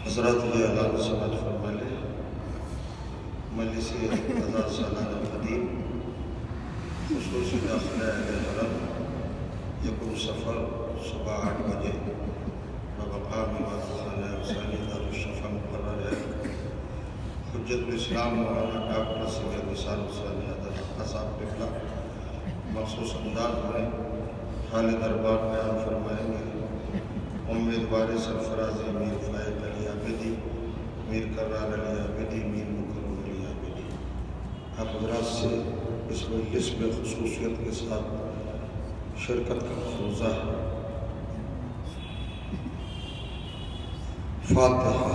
حضرات یہ اعلان سماعت فرما لیں۔ مجلس قضاء سالانہ قدیم خصوصی داخلہ اہل حرم یکم سفر صبح 8 بجے بمقام خانہ حسینی دارالشفا مقرر ہے۔ حجت الاسلام مولانا ڈاکٹر سید نثار حسین حیدر صاحب قبلہ مخصوص انداز میں حال دربار بیان فرمائیں گے۔ امیدوار سرفرازی میر فائق علی عابدی، میر کرار علی عابدی، میر مکرم علی عابدی، آپ حضرات سے اس مجلس میں خصوصیت کے ساتھ شرکت کا مفروضہ ہے۔ فاتحہ۔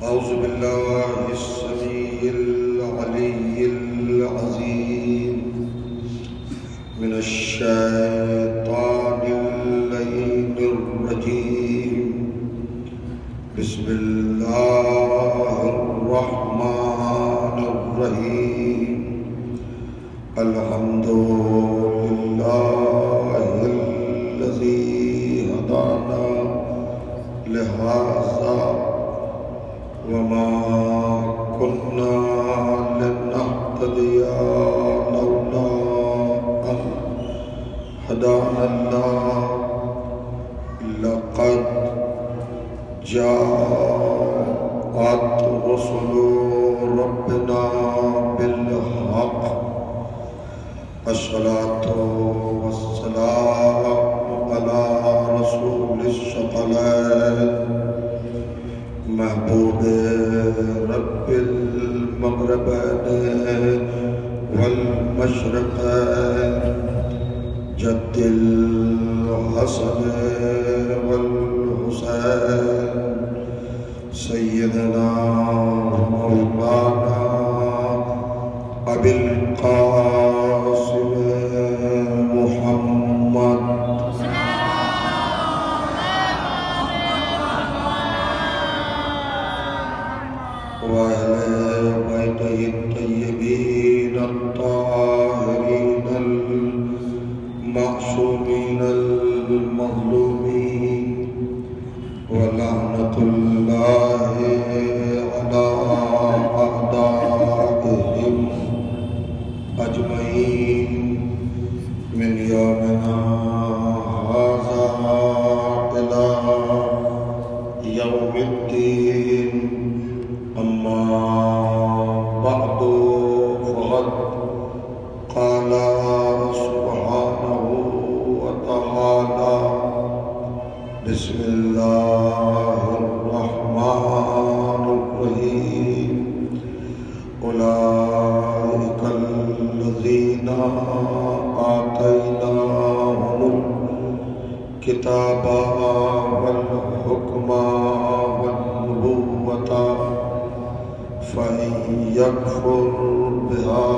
اعوذ باللہ السمیع العلی العظیم من الشیطان اللعین الرجیم، بسم اللہ الرحمن الرحیم، الحمد للہ الذی ہدانا لہذا وما كنا لنهتدي لولا أن هدانا الله، لقد جاءت رسل ربنا بالحق، الصلاة والسلام على رسول الثقلين محبوب رب المغربين والمشرقين، جد الحسن والحسين، سيدنا مولانا أبي القاسم محمد وأهل بيته الطيبين الطاهرين المعصومين المظلومين، ولعنة الله على أعدائهم أجمعين من يومنا هذا إلى يوم الدين. أما بعد، فقد قال سبحانه وتعالى: بسم الله الرحمن الرحيم، أولئك الذين آتيناهم الكتاب والحكم والنبوة، فإن يكفر بها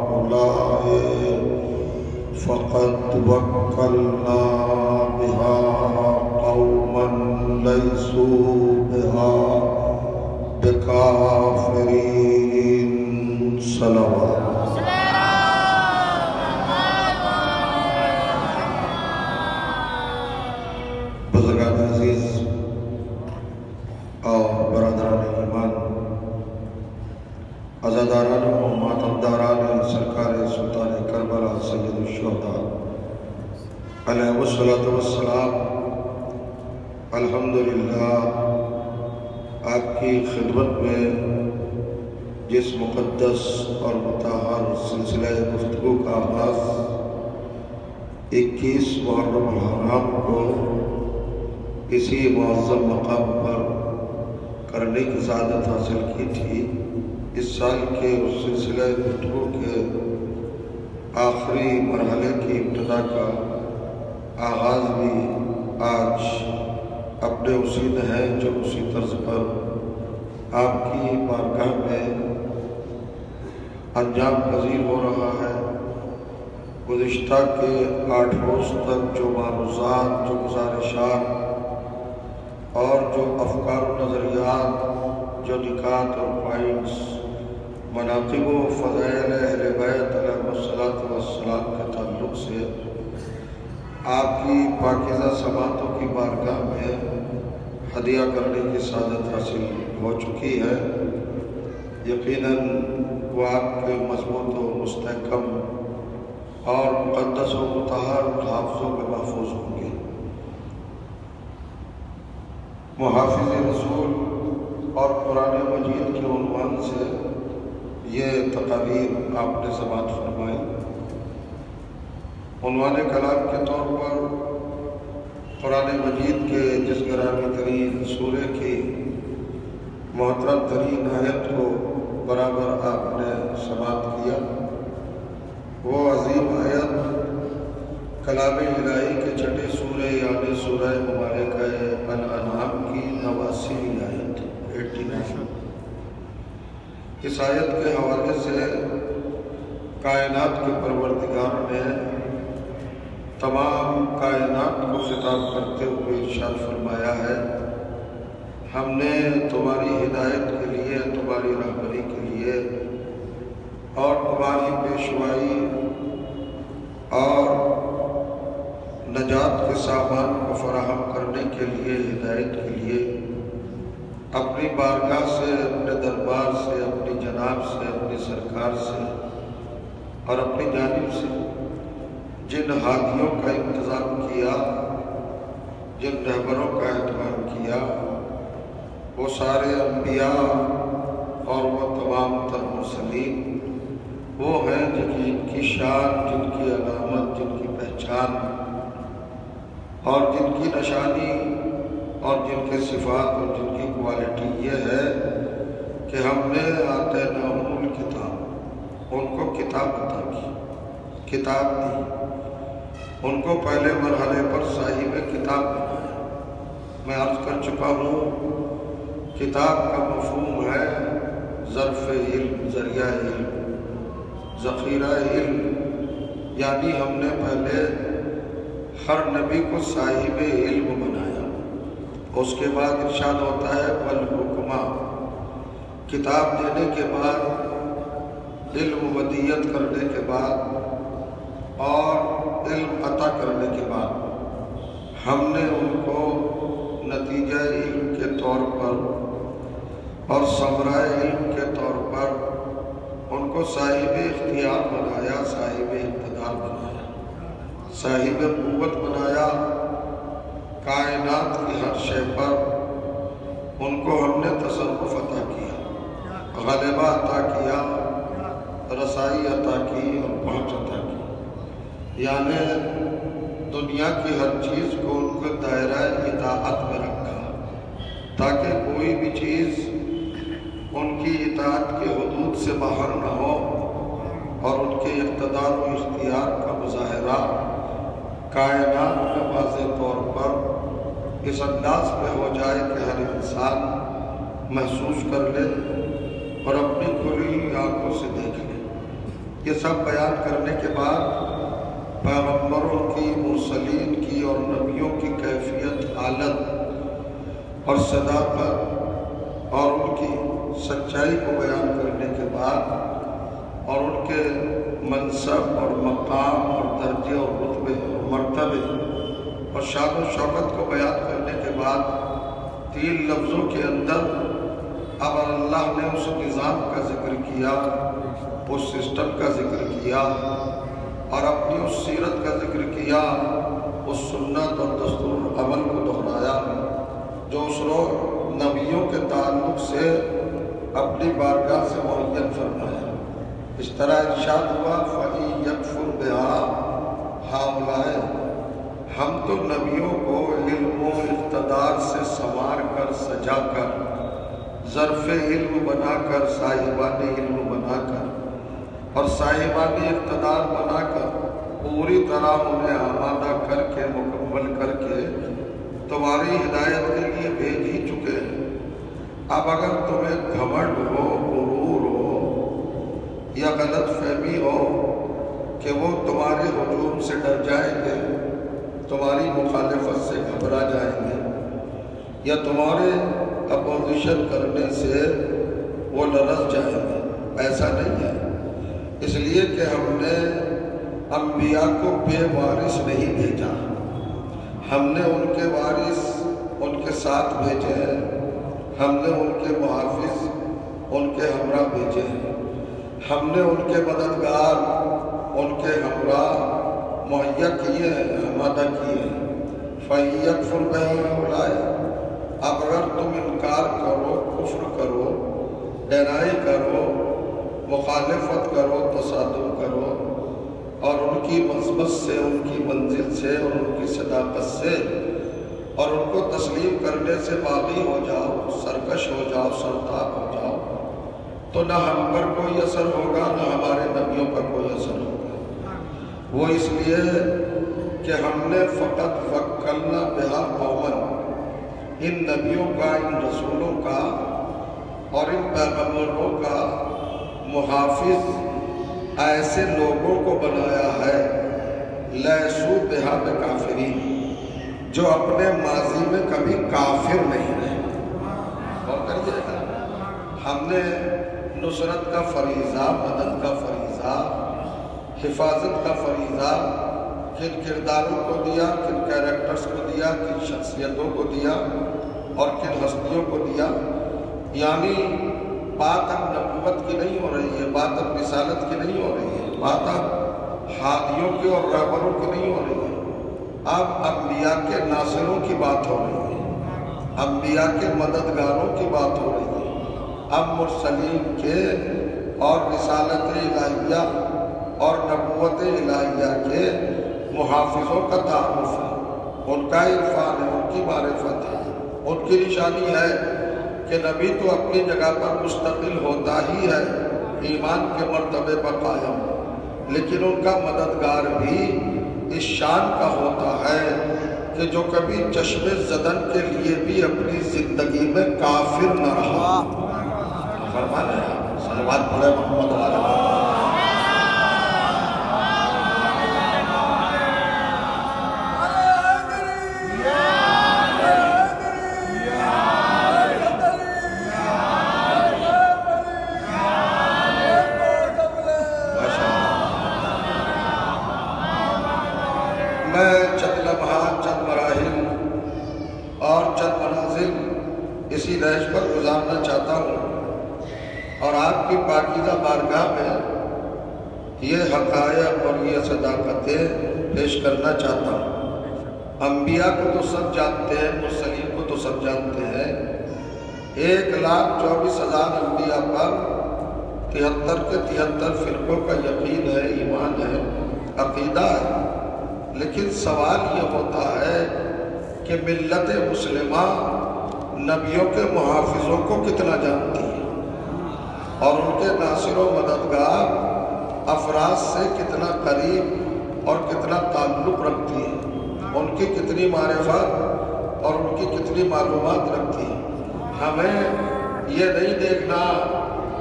هؤلاء فقد وكلنا بها قوما ليسوا بها بكافرين صلوات بزرگان عزیز اور برادران ایمان، عزاداران و ماتمداران سرکار سلطان کربلا سید الشہداء علیہ الصلوۃ والسلام، الحمدللہ آپ کی خدمت میں جس مقدس اور مطہر سلسلہ گفتگو کا آغاز 21 محرم الحرام کو اسی معظم مقام پر کرنے کی سعادت حاصل کی تھی، اس سال کے اس سلسلہ گفتگو کے آخری مرحلے کی ابتدا کا آغاز بھی آج اپنے اسی نہج جو اسی طرز پر آپ کی بارگاہ میں انجام پذیر ہو رہا ہے۔ گزشتہ کے 8 روز تک جو معروضات، جو گزارشات اور جو افکار و نظریات، جو نکات اور پوائنٹس مناقب و فضائل اہل بیت علیہ السلام کے تعلق سے آپ کی پاکیزہ سماعتوں کی بارگاہ میں ہدیہ کرنے کی سعادت حاصل ہو چکی ہے، یقیناً وہ آپ کے مضبوط و مستحکم اور مقدس و مطہر حافظوں میں محفوظ ہوں گے۔ محافظ رسول اور قرآن مجید کے عنوان سے یہ تقاریر آپ نے سماعت فرمائی۔ عنوان کلام کے طور پر قرآن مجید کے جس گرامی ترین سورہ کی محترم ترین آیت کو برابر آپ نے سماعت کیا، وہ عظیم آیت کلام الہی کے چھٹے سورہ یعنی سورہ مبارکہ الانعام کی 89ویں آیت 89۔ اس آیت کے حوالے سے کائنات کے پروردگار نے تمام کائنات کو خطاب کرتے ہوئے ارشاد فرمایا ہے، ہم نے تمہاری ہدایت کے لیے، تمہاری رہبری کے لیے اور تمہاری پیشوائی اور نجات کے سامان کو فراہم کرنے کے لیے، ہدایت کے لیے اپنی بارگاہ سے، اپنے دربار سے، اپنی جناب سے، اپنی سرکار سے اور اپنی جانب سے جن ہادیوں کا انتظام کیا، جن رہبروں کا اہتمام کیا، وہ سارے انبیاء اور وہ تمام تر مرسلین وہ ہیں جن کی شان، جن کی علامت، جن کی پہچان اور جن کی نشانی اور جن کے صفات اور جن کی کوالٹی یہ ہے کہ ہم نے آتیناہم الکتاب، ان کو کتاب عطا کی، کتاب دی، ان کو پہلے مرحلے پر صاحب کتاب بنایا۔ میں عرض کر چکا ہوں، کتاب کا مفہوم ہے ظرف علم، ذریعہ علم، ذخیرہ علم، یعنی ہم نے پہلے ہر نبی کو صاحب علم بنایا۔ اس کے بعد ارشاد ہوتا ہے والحکمہ، کتاب دینے کے بعد، علم ودیت کرنے کے بعد اور علم عطا کرنے کے بعد ہم نے ان کو نتیجہ علم کے طور پر اور ثمرہ علم کے طور پر ان کو صاحب اختیار بنایا، صاحب اقتدار بنایا، صاحب قوت بنایا۔ کائنات کی ہر شے پر ان کو ہم نے تصرف عطا کیا، غلبہ عطا کیا، رسائی عطا کی اور پہنچ عطا کی، یعنی دنیا کی ہر چیز کو ان کو دائرہ اطاعت میں رکھا تاکہ کوئی بھی چیز ان کی اطاعت کے حدود سے باہر نہ ہو اور ان کے اقتدار و اختیار کا مظاہرہ کائنات میں واضح طور پر اس انداز میں ہو جائے کہ ہر انسان محسوس کر لے اور اپنی کھلی آنکھوں سے دیکھ لے۔ یہ سب بیان کرنے کے بعد پیغمبروں کی، مرسلین کی اور نبیوں کی کیفیت، حالت اور صداقت اور ان کی سچائی کو بیان کرنے کے بعد اور ان کے منصب اور مقام اور درجے اور رتبے اور مرتبے اور شان و شوکت کو بیان کرنے کے بعد 3 لفظوں کے اندر اب اللہ نے اس نظام کا ذکر کیا، اس سسٹم کا ذکر کیا اور اپنی اس سیرت کا ذکر کیا، اس سنت اور دستور عمل کو دہرایا جو اس روز نبیوں کے تعلق سے اپنی بارگاہ سے معین فرمایا۔ اس طرح ارشاد ہوا فَإِن يَكْفُرْ بِهَا هَؤُلَاءِ، ہم تو نبیوں کو علم و اقتدار سے سنوار کر، سجا کر، ظرف علم بنا کر، صاحبان علم بنا کر اور صاحبان اقتدار بنا کر پوری طرح انہیں آمادہ کر کے، مکمل کر کے تمہاری ہدایت کے لیے بھیج ہی چکے ہیں۔ اب اگر تمہیں گھمنڈ ہو، غرور ہو یا غلط فہمی ہو کہ وہ تمہارے ہجوم سے ڈر جائیں گے، تمہاری مخالفت سے گھبرا جائیں گے یا تمہارے اپوزیشن کرنے سے وہ لرز جائیں گے، ایسا نہیں ہے۔ اس لیے کہ ہم نے انبیاء کو بے وارث نہیں بھیجا، ہم نے ان کے وارث ان کے ساتھ بھیجے ہیں، ہم نے ان کے محافظ ان کے ہمراہ بھیجے ہیں، ہم نے ان کے مددگار ان کے ہمراہ مہیا کیے ہیں، آمادہ کیے ہیں۔ فَإِن يَكْفُرْ بِهَا هَؤُلَاءِ، اب اگر تم انکار کرو، کفر کرو، ڈینائی کرو، مخالفت کرو، تصادم کرو اور ان کی مثبت سے، ان کی منزل سے اور ان کی صداقت سے اور ان کو تسلیم کرنے سے باغی ہو جاؤ، سرکش ہو جاؤ، سرتاب ہو جاؤ، تو نہ ہم پر کوئی اثر ہوگا، نہ ہمارے نبیوں پر کوئی اثر ہوگا۔ وہ اس لیے کہ ہم نے فقط وکلنا بہا قومن، ان نبیوں کا، ان رسولوں کا اور ان پیغمبروں کا محافظ ایسے لوگوں کو بنایا ہے لیسو بہا بکافرین، جو اپنے ماضی میں کبھی کافر نہیں رہے۔ اور کریے گا، ہم نے نصرت کا فریضہ، مدد کا فریضہ، حفاظت کا فریضہ کن کرداروں کو دیا، کن کیریکٹرز کو دیا، کن شخصیتوں کو دیا اور کن ہستیوں کو دیا۔ یعنی بات اب نبوت کی نہیں ہو رہی ہے، بات اب رسالت کی نہیں ہو رہی ہے، بات اب ہادیوں کی اور رہبروں کی نہیں ہو رہی ہے، اب انبیاء کے ناصروں کی بات ہو رہی ہے، انبیاء کے مددگاروں کی بات ہو رہی ہے، اب مرسلین کے اور رسالت الہیہ اور نبوت الہیہ کے محافظوں کا تعارف ہے، ان کا عرفان ہے، ان کی معرفت ہے۔ ان کی نشانی ہے کہ نبی تو اپنی جگہ پر مستقل ہوتا ہی ہے، ایمان کے مرتبے پر قائم، لیکن ان کا مددگار بھی اس شان کا ہوتا ہے کہ جو کبھی چشم زدن کے لیے بھی اپنی زندگی میں کافر نہ رہا۔ فرمانے ہیں صلوات پڑھے محمد علیہ۔ میں چند لمحات، چند مراحل اور چند مناظر اسی رہش پر گزارنا چاہتا ہوں اور آپ کی پاکیزہ بارگاہ میں یہ حقائق اور یہ صداقتیں پیش کرنا چاہتا ہوں۔ انبیاء کو تو سب جانتے ہیں، مرسلین کو تو سب جانتے ہیں۔ 1,24,000 انبیاء پر 73 کے 73 فرقوں کا یقین ہے، ایمان ہے، عقیدہ ہے، لیکن سوال یہ ہوتا ہے کہ ملت مسلمہ نبیوں کے محافظوں کو کتنا جانتی ہے اور ان کے ناصر و مددگار افراد سے کتنا قریب اور کتنا تعلق رکھتی ہے، ان کی کتنی معرفت اور ان کی کتنی معلومات رکھتی ہے۔ ہمیں یہ نہیں دیکھنا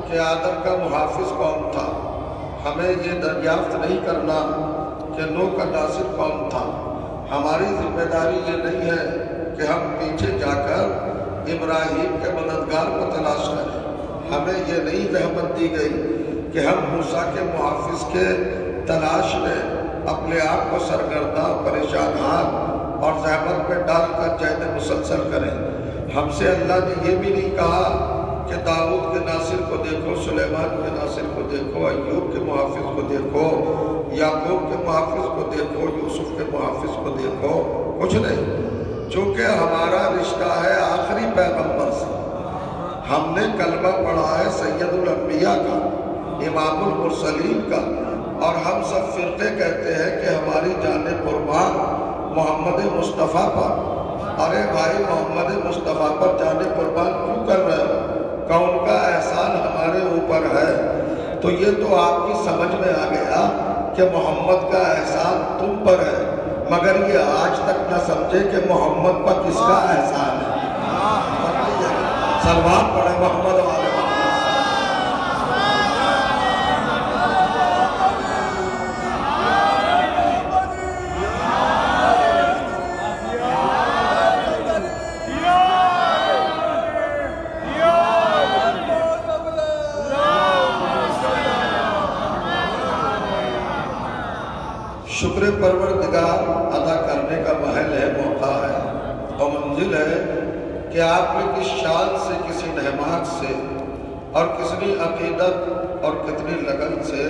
کہ آدم کا محافظ کون تھا، ہمیں یہ دریافت نہیں کرنا کہ کہ نوح کا ناصر کون تھا۔ ہماری ذمہ داری یہ نہیں ہے کہ ہم پیچھے جا کر ابراہیم کے مددگار کو تلاش کریں۔ ہمیں یہ نہیں رحمت دی گئی کہ ہم موسیٰ کے محافظ کے تلاش میں اپنے آپ کو سرگرداں، پریشان حال اور زحمت میں ڈال کر جہد مسلسل کریں۔ ہم سے اللہ نے یہ بھی نہیں کہا کہ داؤد کے ناصر کو دیکھو، سلیمان کے ناصر کو دیکھو، ایوب کے محافظ کو دیکھو، یعقوب کے محافظ کو دیکھو، یوسف کے محافظ کو دیکھو، کچھ نہیں۔ چونکہ ہمارا رشتہ ہے آخری پیغمبر سے۔ ہم نے کلمہ پڑھا ہے سید الانبیاء کا، امام المرسلین کا، اور ہم سب فرقے کہتے ہیں کہ ہماری جان قربان محمد مصطفیٰ پر۔ ارے بھائی، محمد مصطفیٰ پر جان قربان کیوں کر رہے ہو؟ کون کا احسان ہمارے اوپر ہے؟ تو یہ تو آپ کی سمجھ میں آ گیا کہ محمد کا احسان تم پر ہے، مگر یہ آج تک نہ سمجھے کہ محمد پر کس کا احسان ہے۔ سلوات پڑھے محمد والے۔ شکر پروردگار ادا کرنے کا محل ہے، موقع ہے اور منزل ہے کہ آپ نے کس شان سے، کسی نعمت سے اور کتنی عقیدت اور کتنی لگن سے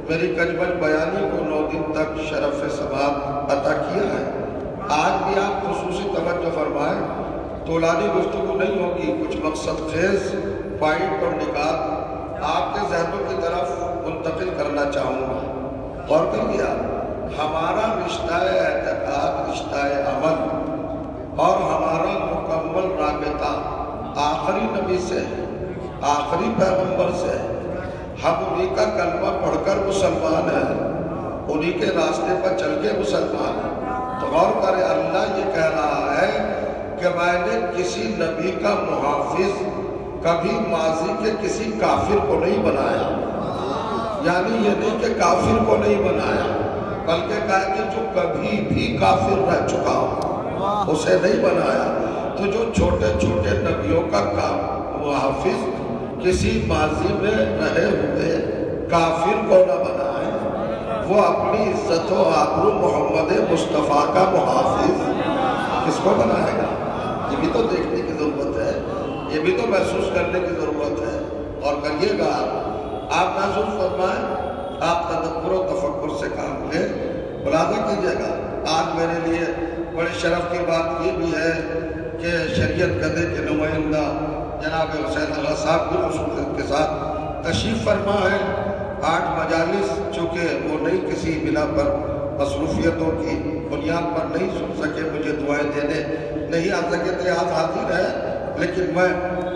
میری کجمل بیانی کو 9 دن تک شرف سماعت عطا کیا ہے۔ آج بھی آپ خصوصی توجہ فرمائیں، طولانی گفتگو نہیں ہوگی، کچھ مقصد خیز پوائنٹ اور نکات آپ کے ذہنوں کی طرف منتقل کرنا چاہوں گا۔ غور کریے، ہمارا رشتہ اعتقاد، رشتہ عمل اور ہمارا مکمل رابطہ آخری نبی سے ہے، آخری پیغمبر سے ہے۔ ہم انہی کا کلمہ پڑھ کر مسلمان ہیں، انہی کے راستے پر چل کے مسلمان ہیں۔ تو غور کریں، اللہ یہ کہہ رہا ہے کہ میں نے کسی نبی کا محافظ کبھی ماضی کے کسی کافر کو نہیں بنایا۔ یعنی یہ نہیں کہ کافر کو نہیں بنایا، بلکہ کہا کہ جو کبھی بھی کافر رہ چکا ہو اسے نہیں بنایا۔ تو جو چھوٹے چھوٹے نبیوں کا محافظ کسی ماضی میں رہے ہوئے کافر کو نہ بنائے، وہ اپنی عزت و آبرو محمد مصطفیٰ کا محافظ کس کو بنائے گا؟ یہ بھی تو دیکھنے کی ضرورت ہے، یہ بھی تو محسوس کرنے کی ضرورت ہے۔ اور کریے گا، آپ محسوس فرمائیں، آپ تدبر و تفکر سے کام لیں، ملاحظہ کیجیے گا۔ آج میرے لیے بڑے شرف کی بات یہ بھی ہے کہ شریعت گدے کے نمائندہ جناب حسین اللہ صاحب کی خصوصیت کے ساتھ تشریف فرما ہے۔ 8 مجالس چونکہ وہ نہیں کسی بنا پر مصروفیتوں کی بنیاد پر نہیں سن سکے، مجھے دعائیں دینے نہیں آ سکے تھے، آج حاضر ہے، لیکن میں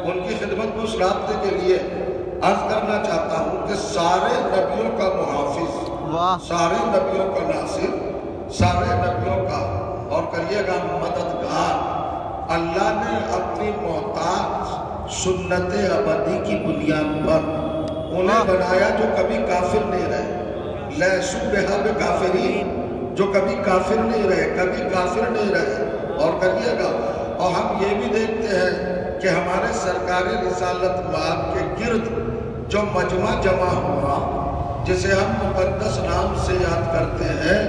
ان کی خدمت میں اس رابطے کے لیے عرض کرنا چاہتا ہوں کہ سارے نبیوں کا محافظ، سارے نبیوں کا ناصر، سارے نبیوں کا اور کریے گا مددگار اللہ نے اپنی محتاط سنت ابدی کی بنیاد پر انہیں بنایا جو کبھی کافر نہیں رہے۔ لیسو بہا بکافرین، جو کبھی کافر نہیں رہے، کبھی کافر نہیں رہے۔ اور کریے گا، اور ہم یہ بھی دیکھتے ہیں کہ ہمارے سرکار رسالت مآب کے گرد جو مجمع جمع ہوا، جسے ہم مقدس نام سے یاد کرتے ہیں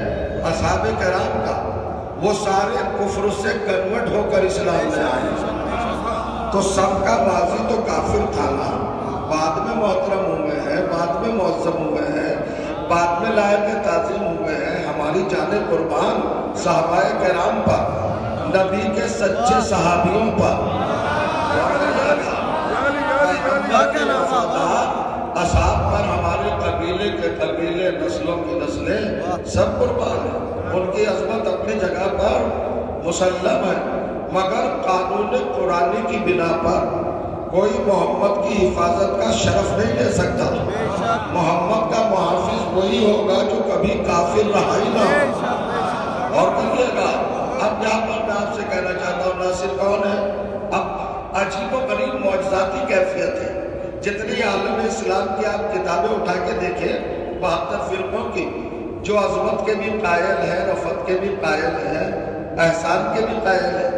اصحاب کرام کا، وہ سارے کفر سے کنورٹ ہو کر اسلام میں آئے۔ تو سب کا ماضی تو کافر تھا نا، بعد میں محترم ہوئے ہیں، بعد میں معظم ہوئے ہیں، بعد میں لائق تعظیم ہوئے ہیں۔ ہماری جان قربان صحابہ کرام پر، نبی کے سچے صحابیوں پر، اصحاب پر، ہمارے قبیلے کے قبیلے، نسلوں کی نسلیں سب قربان ہیں۔ ان کی عظمت اپنی جگہ پر مسلم ہے، مگر قانون قرآنی کی بنا پر کوئی محمد کی حفاظت کا شرف نہیں لے سکتا۔ محمد کا محافظ وہی ہوگا جو کبھی کافر رہا ہی نہ ہو۔ اور کہیے گا، اب یہاں پر میں آپ سے کہنا چاہتا ہوں ناصر کون ہے؟ اب عجیب و غریب معجزاتی کیفیت ہے۔ جتنی عالم اسلام کی آپ کتابیں اٹھا کے دیکھیں 72 فرقوں کی، جو عظمت کے بھی قائل ہیں، رفعت کے بھی قائل ہیں، احسان کے بھی قائل ہیں.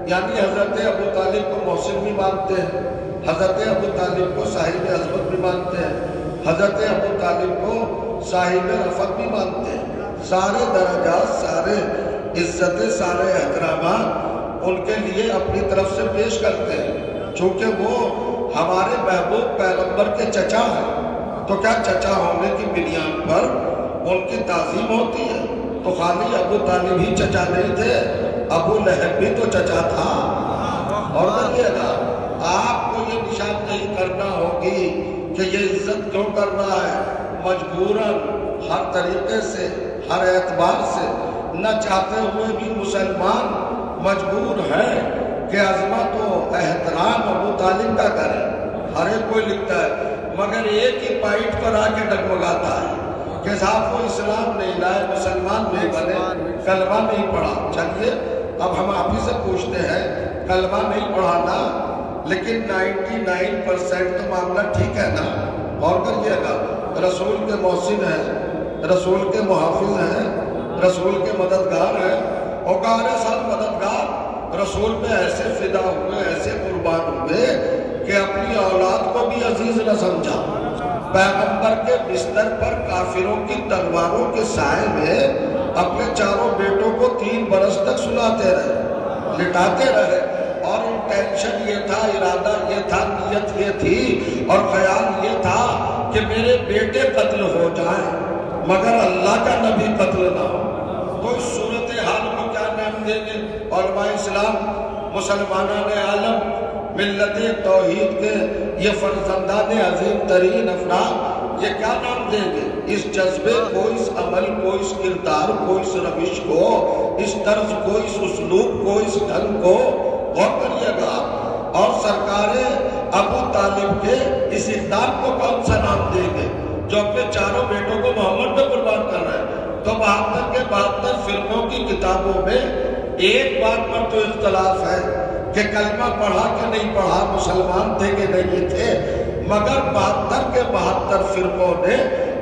یعنی حضرت ابو طالب کو محسن بھی مانتے ہیں، حضرت ابو طالب کو صاحب عظمت بھی مانتے ہیں، حضرت ابو طالب کو صاحب رفعت بھی مانتے ہیں. سارے درجات، سارے عزتیں، سارے احترامات ان کے لیے اپنی طرف سے پیش کرتے ہیں، چونکہ وہ ہمارے محبوب پیغمبر کے چچا ہیں. تو کیا چچا ہونے کی بنیاد پر ان کی تعظیم ہوتی ہے؟ تو خالی ابو طالب ہی چچا نہیں تھے، ابو لہب بھی تو چچا تھا. اور دیکھیے گا، آپ کو یہ نشان نہیں کرنا ہوگی کہ یہ عزت کیوں کرنا ہے. مجبوراً ہر طریقے سے، ہر اعتبار سے، نہ چاہتے ہوئے بھی مسلمان مجبور ہے کہ عظمت و احترام ابو طالب کا کرے. ہر ایک کوئی لکھتا ہے، مگر ایک ہی پائٹ پر آ کے ڈگمگاتا ہے کہ صاحب وہ اسلام نہیں لائے، مسلمان نہیں بنے، کلمہ نہیں پڑھا. چلیے اب ہم آپ ہی سے پوچھتے ہیں، کلمہ نہیں پڑھانا لیکن 99% تو معاملہ ٹھیک ہے نا؟ اور کریے گا، رسول کے محسن ہیں، رسول کے محافظ ہیں، رسول کے مددگار ہیں، اوقار سب مددگار رسول پہ ایسے فدا ہوئے، ایسے قربان ہوئے کہ اپنی اولاد کو بھی عزیز نہ سمجھا. پیغمبر کے بستر پر کافروں کی تلواروں کے سائے میں اپنے چاروں بیٹوں کو 3 برس تک سلاتے رہے، لٹاتے رہے. اور انٹینشن یہ تھا، ارادہ یہ تھا، نیت یہ تھی اور خیال یہ تھا کہ میرے بیٹے قتل ہو جائیں مگر اللہ کا نبی قتل نہ ہو. تو اس صورتحال کو کیا نام دیں گے؟ علماء اسلام، مسلمانان عالم، ملت توحید کے یہ فرزندان عظیم ترین افراد، یہ کیا نام دیں گے؟ اس جذبے کو، اس عمل کو، اس کردار کو، اس روش کو، اس طرز کو، اس اسلوب کو، اس ڈھنگ کو غور کریے گا. اور سرکار ابو طالب کے اس اقدام کو کون سا نام دیں گے جو اپنے چاروں بیٹوں کو محمد پہ قربان کر رہے ہیں؟ تو 72 کے 72 فرقوں کی کتابوں میں ایک بات پر تو اختلاف ہے کہ کلمہ پڑھا کہ نہیں پڑھا، مسلمان تھے کہ نہیں تھے. مگر 72 کے 72 فرقوں نے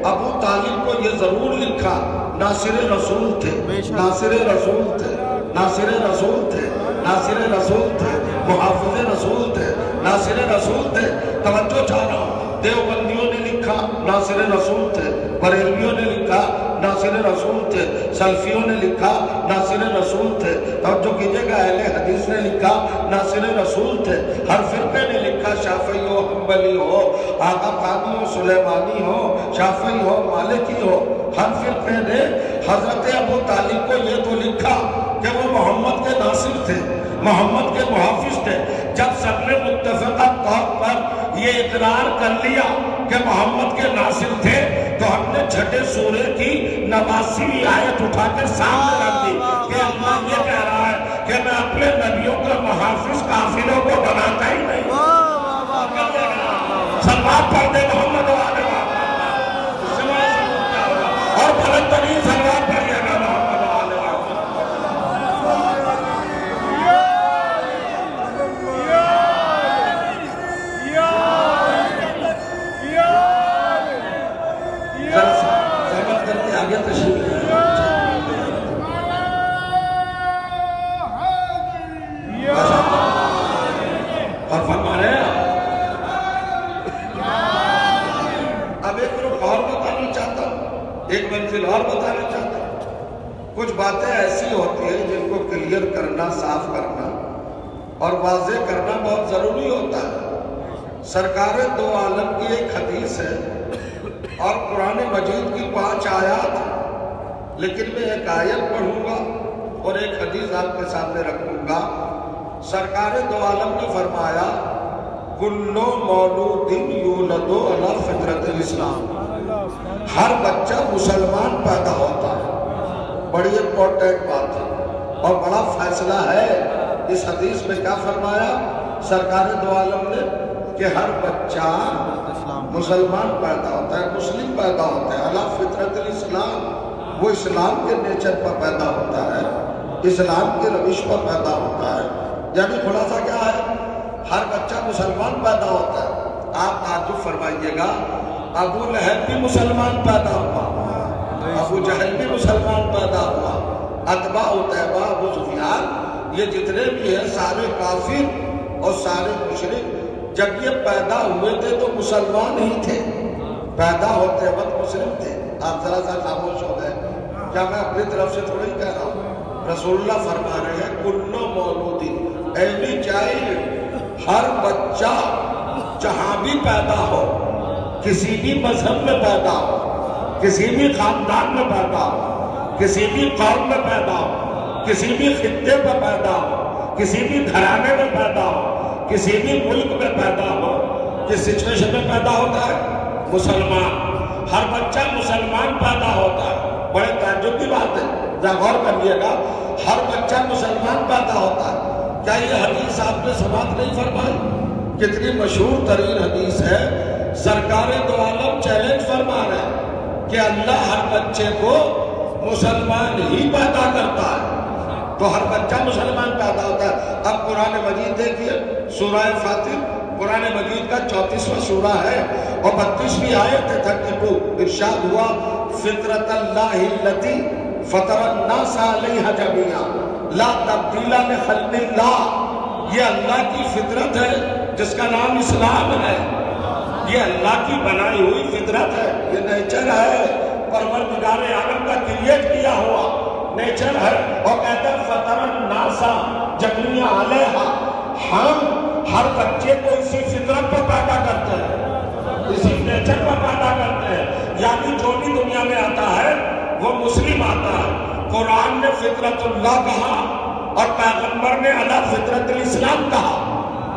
ابو طالب کو یہ ضرور لکھا، ناصر رسول تھے، ناصر رسول تھے، ناصر رسول تھے، ناصر رسول تھے، محافظ رسول تھے، ناصر رسول تھے. توجہ چاہ رہا ہوں، دیوبندیوں نے لکھا ناصر رسول تھے، بریلویوں نے لکھا ناصر رسول تھے، سلفیوں نے لکھا ناصر رسول تھے. توجہ کیجئے گا، اہل حدیث نے لکھا ناصر رسول تھے. ہر فرقے نے لکھا، شافعی ہو، حنبلی ہو، آقا قانی ہو، سلیمانی ہو، شافعی ہو، مالکی ہو، ہر فرقے نے حضرت ابو طالب کو یہ تو لکھا کہ وہ محمد کے ناصر تھے، محمد کے محافظ تھے. جب سب نے متفقہ طور پر یہ اقرار کر لیا کہ محمد کے ناصر تھے تو ہم نے چھٹے سورے کی 89ویں آیت اٹھا کر سامنے رکھ دی کہ اللہ یہ کہہ رہا ہے کہ میں اپنے نبیوں کا محافظ کافروں کو بناتا ہی نہیں. سلوات پڑھ دے محمد والے اور بلند ترین سلوات پڑھیے گا محمد والے. اور فرما رہے ہیں اب ایک رخ اور بتانا چاہتا ہوں، ایک منزل اور بتانا چاہتا ہوں. کچھ باتیں ایسی ہوتی ہیں جن کو کلیئر کرنا، صاف کرنا اور واضح کرنا بہت ضروری ہوتا ہے. سرکار دو عالم کی ایک حدیث ہے اور قرآن مجید کی 5 آیات ہیں، لیکن میں ایک آیت پڑھوں گا اور ایک حدیث آپ کے سامنے رکھوں گا. سرکار دو عالم نے فرمایا، کلو مولود یولد علی فطرت الاسلام، ہر بچہ مسلمان پیدا ہوتا ہے. بڑی امپورٹنٹ بات ہے اور بڑا فیصلہ ہے. اس حدیث میں کیا فرمایا سرکار دو عالم نے کہ ہر بچہ مسلمان پیدا ہوتا ہے، مسلم پیدا ہوتا ہے، علی فطرت الاسلام، وہ اسلام کے نیچر پر پیدا ہوتا ہے، اسلام کے روش پر پیدا ہوتا ہے. یعنی خلاصہ کیا ہے؟ ہر بچہ مسلمان پیدا ہوتا ہے. آپ تعجب فرمائیے گا، ابو لہب بھی مسلمان پیدا ہوا. ابو جہل بھی مسلمان پیدا ہوا، اتباع عتیبہ، ابو سفیان، یہ جتنے بھی ہیں سارے کافر اور سارے مشرک جب یہ پیدا ہوئے تھے تو مسلمان ہی تھے، پیدا ہوتے وقت مسلم تھے۔ آپ ذرا سا خاموش ہو گئے، کیا میں اپنی طرف سے تھوڑی کہہ رہا ہوں؟ رسول اللہ فرما رہے ہیں کلو مولود ایوری چائلڈ، ہر بچہ جہاں بھی پیدا ہو، کسی بھی مذہب میں پیدا ہو، کسی بھی خاندان میں پیدا ہو، کسی بھی قوم میں پیدا ہو، کسی بھی خطے میں پیدا ہو، کسی بھی گھرانے میں پیدا ہو، کسی بھی ملک میں پیدا ہو، کس سچویشن میں پیدا ہوتا ہے؟ مسلمان۔ ہر بچہ مسلمان پیدا ہوتا ہے۔ بڑے تعجب کی بات ہے، ذرا غور کریے گا، ہر بچہ مسلمان پیدا ہوتا ہے۔ کیا یہ حدیث آپ نے سماعت نہیں فرمائی؟ کتنی مشہور ترین حدیث ہے، سرکار دو عالم چیلنج فرما رہے ہیں کہ اللہ ہر بچے کو مسلمان ہی پیدا کرتا ہے، تو ہر بچہ مسلمان پیدا ہوتا ہے۔ اب قرآن مجید دیکھیے، سورہ فاتر قرآن مجید کا 34واں سورہ ہے اور 32ویں آیت ہے، 32 ارشاد ہوا فطرت اللہ التی فطر الناس علیہا جمیعا لا تبدیل لخلق اللہ، یہ اللہ کی فطرت ہے جس کا نام اسلام ہے، یہ اللہ کی بنائی ہوئی فطرت ہے، یہ نیچر ہے، پروردگار عالم کا کریٹ کیا ہوا نیچر ہے۔ اور کہتا ہے فطر الناس جمیعا علیہا، ہم ہر بچے کو اسی فطرت پر پیدا کرتے ہیں، اسی نیچر پر پیدا کرتے ہیں، یعنی جو بھی دنیا میں آتا ہے وہ مسلم آتا ہے۔ قرآن نے فطرت اللہ کہا اور پیغمبر نے علی فطرت الاسلام کہا،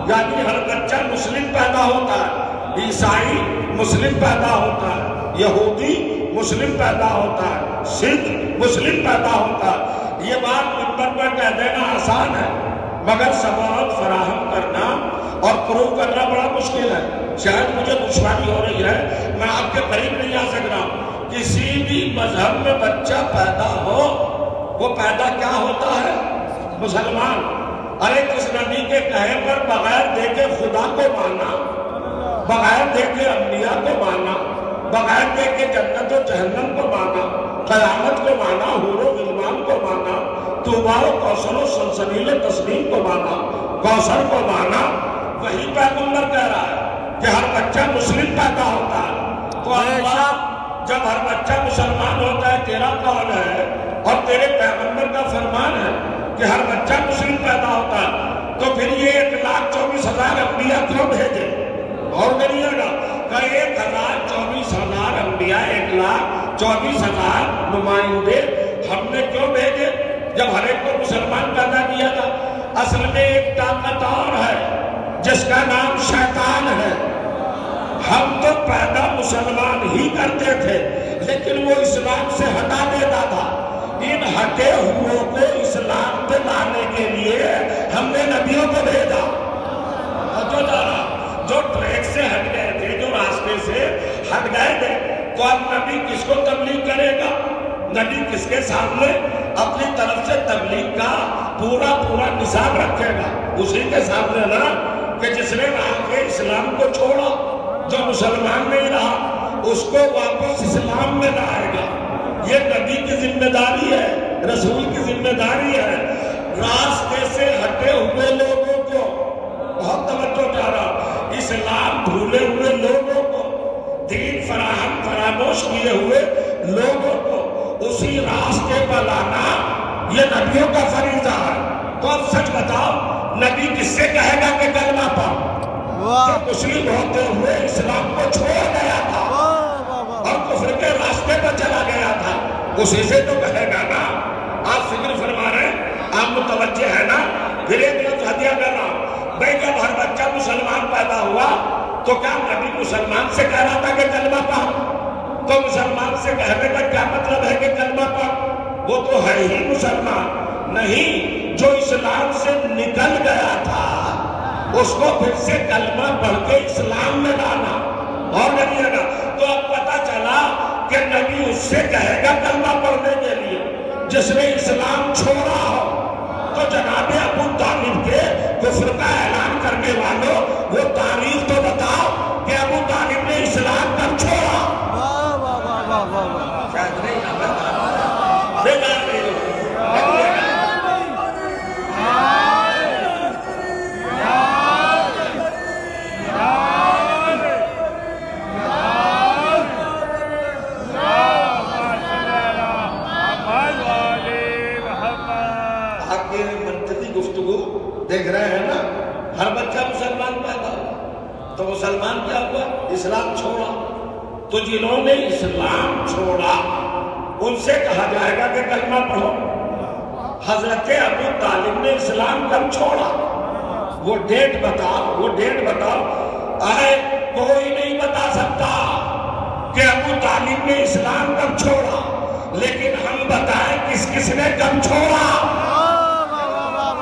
یعنی ہر بچہ مسلم پیدا ہوتا ہے، عیسائی مسلم پیدا ہوتا ہے، یہودی مسلم پیدا ہوتا ہے، سکھ مسلم پیدا ہوتا ہے۔ یہ بات منبر پر کہہ دینا آسان ہے، مگر ثبوت فراہم کرنا اور پروف کرنا بڑا مشکل ہے۔ شاید مجھے دشواری ہو رہی ہے، میں آپ کے قریب نہیں آ سک رہا ہوں۔ کسی بھی مذہب میں بچہ پیدا ہو، وہ پیدا کیا ہوتا ہے؟ مسلمان۔ ارے کس نبی کے کہے پر بغیر دیکھے خدا کو مانا، بغیر دیکھے انبیاء کو مانا، بغیر دیکھے جنت و جہنم کو مانا، قیامت کو مانا، حور و غلمان کو مانا، طوبیٰ و کوثر و سلسبیل تسلیم کو مانا، کوثر کو مانا، وہی پیغمبر کہہ رہا ہے کہ ہر بچہ مسلم پیدا ہوتا ہے۔ تو اللہ جب ہر بچہ مسلمان ہوتا ہے، تیرا قول ہے اور تیرے پیغمبر کا فرمان ہے کہ ہر بچہ مسلم پیدا ہوتا ہے، تو پھر یہ 1,24,000 انبیاء کیوں بھیجے؟ اور کریے گا کہ 1,24,000 انبیاء، 1,24,000 نمائندے ہم نے کیوں بھیجے جب ہر ایک کو مسلمان پیدا کیا تھا؟ اصل میں ایک طاقت اور ہے جس کا نام شیطان ہے۔ ہم تو پیدا مسلمان ہی کرتے تھے، لیکن وہ اسلام سے ہٹا دیتا تھا۔ ان ہٹے ہوئے کو اسلام پہ لانے کے لیے ہم نے نبیوں کو بھیجا، جو ٹریک سے ہٹ گئے تھے، جو راستے سے ہٹ گئے تھے۔ تو اب نبی کس کو تبلیغ کرے گا؟ نبی کس کے سامنے اپنی طرف سے تبلیغ کا پورا نصاب رکھے گا؟ اسی کے سامنے نا، کہ جس نے آ کے اسلام کو چھوڑا، جو مسلمان نہیں رہا، اس کو واپس اسلام میں لائے گا۔ یہ نبی کی ذمہ داری ہے، رسول کی ذمہ داری ہے۔ راستے سے ہٹے ہوئے لوگوں کو، بہت توجہ چاہ رہا، اسلام بھولے ہوئے لوگوں کو، دین فراموش کیے ہوئے لوگوں کو اسی راستے پر لانا، یہ نبیوں کا فریضہ ہے۔ تو اب سچ بتاؤ، نبی کس سے کہے گا کہ کلمہ پڑھ؟ جو مسلم ہوتے ہوئے اسلام کو چھوڑ گیا تھا اور کفر کے راستے پر چلا گیا تھا، اسی سے تو کہے گا نا۔ آپ فکر فرما رہے ہیں، آپ متوجہ ہے نا؟ پھر ایک لفظ ہدیہ کر رہا ہوں، بھائی جب ہر بچہ مسلمان پیدا ہوا تو کیا نبی مسلمان سے کہہ رہا تھا کہ کلمہ پڑھ؟ تو مسلمان سے کہنے کا کیا مطلب ہے کہ کلمہ پڑھ؟ وہ تو ہے ہی مسلمان نہیں، جو اسلام سے نکل گیا تھا اس کو پھر سے کلمہ پڑھ کے اسلام میں لانا۔ اور کریے گا تو اب پتہ چلا کہ نبی اس سے کہے گا کلمہ پڑھنے کے لیے جس نے اسلام چھوڑا ہو۔ تو جناب ابو طالب کے کفر کا اعلان کرنے والوں، وہ تاریخ تو بتاؤ کہ ابو طالب نے اسلام کب چھوڑا؟ شاید نہیں گفتگو دیکھ رہے ہیں نا، ہر بچہ مسلمان پیدا ہوا تو مسلمان کیا ہوا؟ اسلام چھوڑا۔ تو جنہوں نے اسلام چھوڑا ان سے کہا جائے گا کہ کلمہ پڑھو۔ حضرت ابو طالب نے اسلام کب چھوڑا؟ وہ ڈیٹ بتاؤ، وہ ڈیٹ بتاؤ۔ آئے کوئی نہیں بتا سکتا کہ ابو طالب نے اسلام کب چھوڑا، لیکن ہم بتائیں کس کس نے کب چھوڑا۔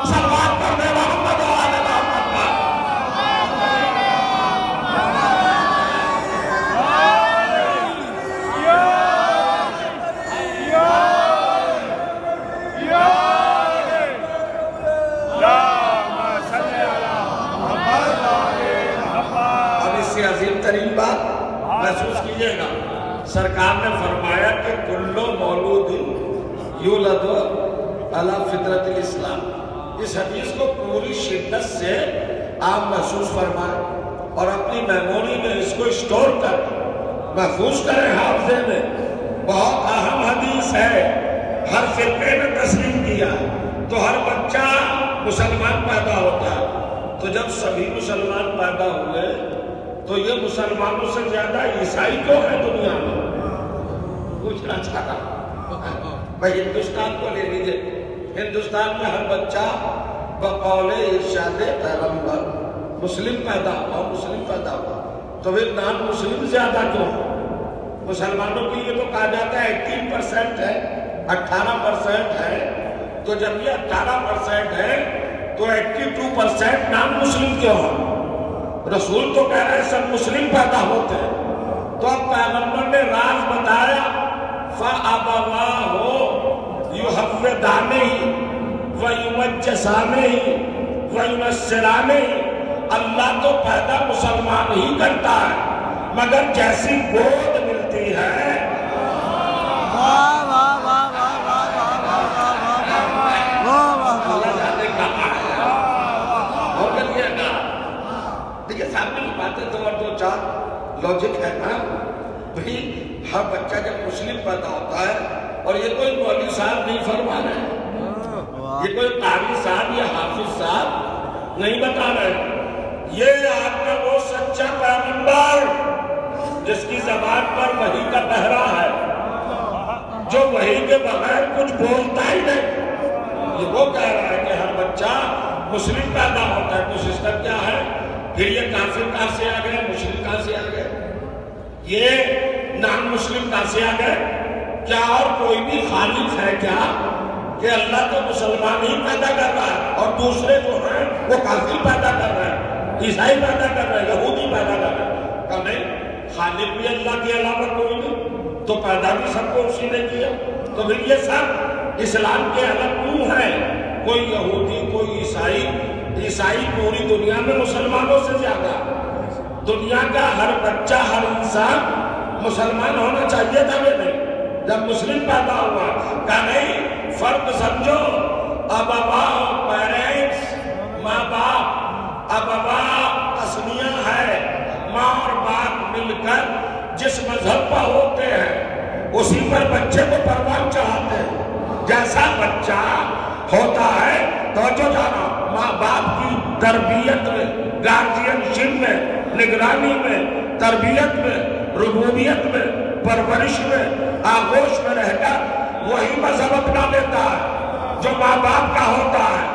صلوات پڑھنے محمد و آل محمد۔ اب اس سے عظیم ترین بات محسوس کیجئے گا، سرکار نے فرمایا کہ کلو مولود یولد علی فطرت الاسلام۔ اس حدیث کو پوری شدت سے آپ محسوس فرمائیں اور اپنی میموری میں اس کو اسٹور کر محفوظ کریں حافظے میں۔ بہت اہم حدیث ہے، ہر فرقے میں تسلیم کیا تو ہر بچہ مسلمان پیدا ہوتا ہے۔ تو جب سبھی مسلمان پیدا ہوئے تو یہ مسلمانوں سے زیادہ عیسائی کیوں ہے دنیا میں؟ پوچھنا چاہتا بھائی ہندوستان کو لے لیجئے، ہندوستان میں ہر بچہ بقول ارشاد پیغمبر مسلم پیدا ہوا، مسلم پیدا ہوا، تو پھر نان مسلم زیادہ کیوں؟ مسلمانوں کے لیے تو کہا جاتا ہے 18% ہے، 18% ہے، تو جب یہ 18% ہے تو 82% نان مسلم کیوں ہے؟ رسول تو کہہ رہے ہیں سب مسلم پیدا ہوتے ہیں۔ تو اب پیغمبر نے راز بتایا، فَأَبَوَاهُ يُحَوِّدَانِهِ وَيُمَجِّسَانِهِ وَيُنَصِّرَانِهِ۔ اللہ تو پیدا مسلمان ہی کرتا ہے، مگر جیسی گود ملتی ہے اللہ جانے کہاں ہے اور کریے گا۔ دیکھیں سامنے کی باتیں دو چار لوجک ہے نا بھئی، ہر بچہ جب مسلم پیدا ہوتا ہے، اور یہ کوئی مولوی صاحب نہیں فرما رہے ہیں، یہ کوئی قاری صاحب یا حافظ صاحب نہیں بتا رہے، یہ آپ کا وہ سچا پیغمبر جس کی زبان پر وحی کا پہرا ہے، جو وحی کے بغیر کچھ بولتا ہی نہیں، یہ وہ کہہ رہا ہے کہ ہر بچہ مسلم پیدا ہوتا ہے۔ تو سسٹم کیا ہے؟ پھر یہ کافر کہاں سے آ گئے، مشرک کہاں سے آ گئے، یہ نان مسلم کہاں سے آ گئے؟ کیا اور کوئی بھی خالق ہے کیا کہ اللہ تو مسلمان ہی پیدا کر رہا ہے اور دوسرے جو ہیں وہ کافر پیدا کر رہے ہیں، عیسائی پیدا کر رہے ہیں، یہودی پیدا کر رہے ہیں؟ کہ نہیں، خالق بھی اللہ کے علاوہ کوئی نہیں، تو پیدا بھی سب کو اسی نے کیا۔ تو پھر یہ سب اسلام کے الگ کیوں ہے؟ کوئی یہودی، کوئی عیسائی، عیسائی پوری دنیا میں مسلمانوں سے زیادہ، دنیا کا ہر بچہ، ہر انسان مسلمان ہونا چاہیے تھا کہ نہیں؟ جب مسلم پیدا ہوا کہا نہیں، فرق سمجھو، ابوا پیرنٹس، ماں باپ، ابوا تسنیہ ہے، ماں اور باپ مل کر جس مذہب پر ہوتے ہیں اسی پر بچے کو پروان چڑھاتے ہیں۔ جیسا بچہ ہوتا ہے توجہ جانا، ماں باپ کی تربیت میں، گارجینشپ میں، نگرانی میں، تربیت میں، ربوبیت میں، پرورش میں، آغوش میں رہ کر وہی مذہب اپنا لیتا ہے جو ماں باپ کا ہوتا ہے۔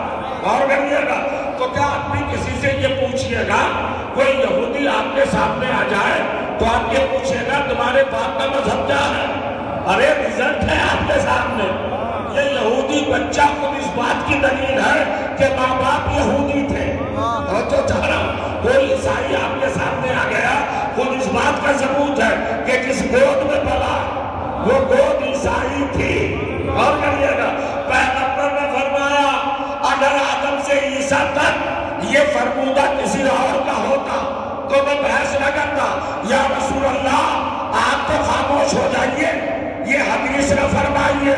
اور کریے گا تو کیا آپ بھی کسی سے یہ پوچھئے گا، کوئی یہودی آپ کے سامنے آ جائے تو آپ یہ پوچھئے گا تمہارے باپ کا مذہب کیا ہے؟ ارے رزلٹ ہے آپ کے سامنے۔ یہ یہودی بچہ خود اس بات کی دلیل ہے کہ ماں باپ یہودی تھے۔ اور جو چاہ رہا ہوں، کوئی عیسائی آپ کے سامنے آ گیا، خود اس بات کا ثبوت ہے کہ جس گود میں پلا وہ گود عیسائی تھی۔ اور کریے گا، پیغمبر نے فرمایا اگر آدم سے عیسیٰ تک یہ فرمودہ کسی اور کا ہوتا تو میں بحث نہ کرتا، یا رسول اللہ آپ تو خاموش ہو جائیے، یہ حدیث نہ فرمائیے،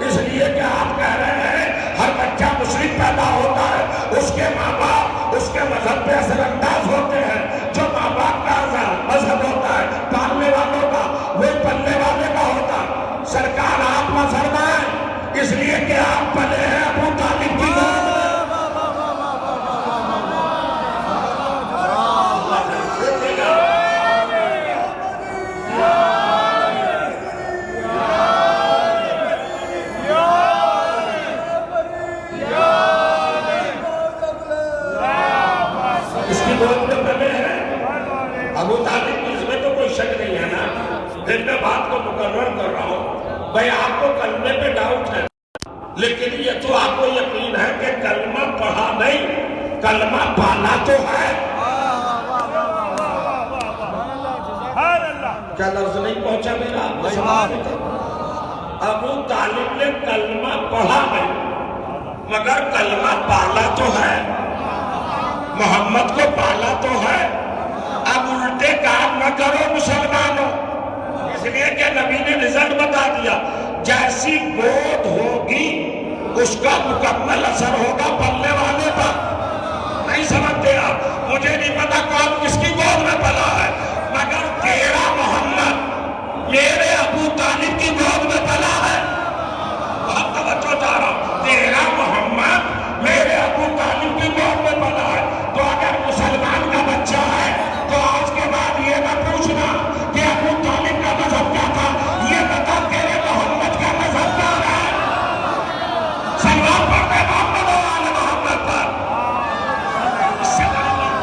اس لیے کہ آپ کہہ رہے ہیں ہر بچہ مسلم پیدا ہوتا ہے، اس کے ماں باپ اس کے مذہب پہ اثر انداز ہوتے ہیں، جو ماں باپ کا مذہب ہوتا ہے پالنے والوں کا وہی پلنے والے کا ہوتا ہے۔ سرکار آپ نہ فرمائیں، اس لیے کہ آپ پلے ہیں ابو طالب کی گود میں۔ لیکن یہ تو آپ کو یقین ہے کہ کلمہ پڑھا نہیں، کلمہ پالا تو ہے۔ کیا لفظ نہیں پہنچا میرا؟ ابو طالب نے کلمہ پڑھا نہیں مگر کلمہ پالا تو ہے، محمد کو پالا تو ہے۔ اب الٹے کام نہ کرو مسلمانوں، اس لیے کہ نبی نے رزلٹ بتا دیا، جیسی گود ہوگی اس کا مکمل اثر ہوگا پلنے والے پر۔ نہیں سمجھتے آپ؟ مجھے نہیں پتا کون کس کی گود میں پلا ہے، مگر تیرا محمد میرے ابو طالب کی گود میں پلا ہے۔ بہت توجہ چاہ رہا ہوں، تیرا محمد میرے ابو طالب کی گود میں پلا ہے۔ تو اگر مسلمان کا بچہ ہے تو آج کے بعد یہ نہ پوچھنا کہ ابو طالب کا مذہب کیا تھا، یہ بتا تیرے محمد کا مذہب کیا ہے۔ سلوات پڑھتے محمد و آل محمد پر۔ اس سے بڑی بات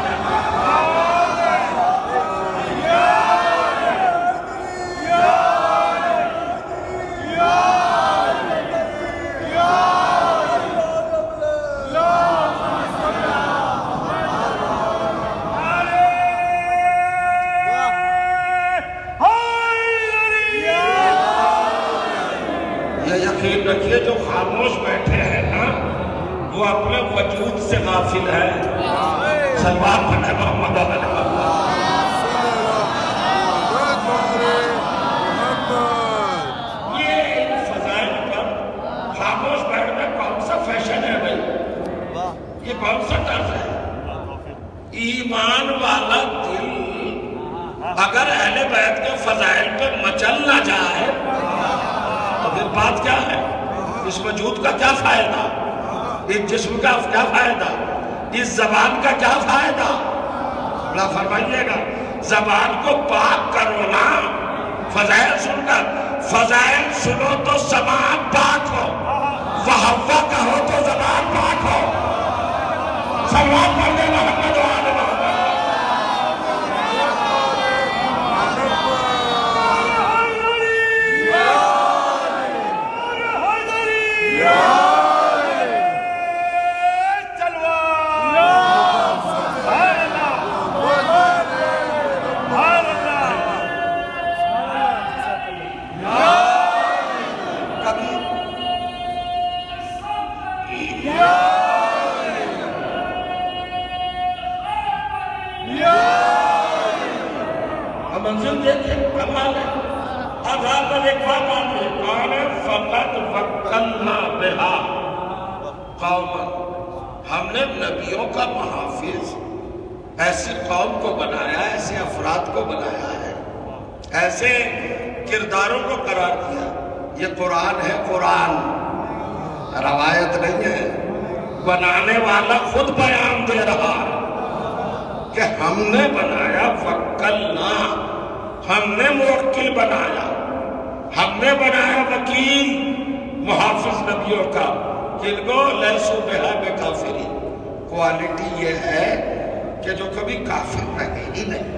یقین رکھیے جو خاموش بیٹھے ہیں نا وہ اپنے وجود سے غافل ہے۔ سلوات پڑھے محمد علیہ وسلم۔ یہ ان فضائل پر خاموش بیٹھنا کون سا فیشن ہے بھائی؟ یہ کون سا طرز ہے؟ ایمان والا دل اگر اہل بیت کے فضائل پہ مچل نہ جائے تو پھر بات کیا ہے؟ اس وجود کا کیا فائدہ؟ اس جسم کا کیا فائدہ؟ اس زبان کا کیا فائدہ؟ بڑا فرمائیے گا، زبان کو پاک کرو نا فضائل سن کر، فضائل سنو تو زبان پاک ہو، وحوا کہو تو زبان پاک ہو۔ سلوات پڑھتے محمد و آل محمد۔ منزل دیکھیں کمال ہے۔ اب آپ ایک بات آتے ہیں، کون ہے؟ فقط وکلنا بہا قوما، ہم نے نبیوں کا محافظ ایسی قوم کو بنایا، ایسے افراد کو بنایا ہے، ایسے کرداروں کو قرار دیا۔ یہ قرآن ہے، قرآن روایت نہیں ہے، بنانے والا خود بیان دے رہا ہے کہ ہم نے بنایا وکلنا، ہم نے موکل بنایا، ہم نے بنایا وکیل محافظ نبیوں کا، جن کو لیسو بہا بے کافری۔ کوالٹی یہ ہے کہ جو کبھی کافر رہے ہی نہیں،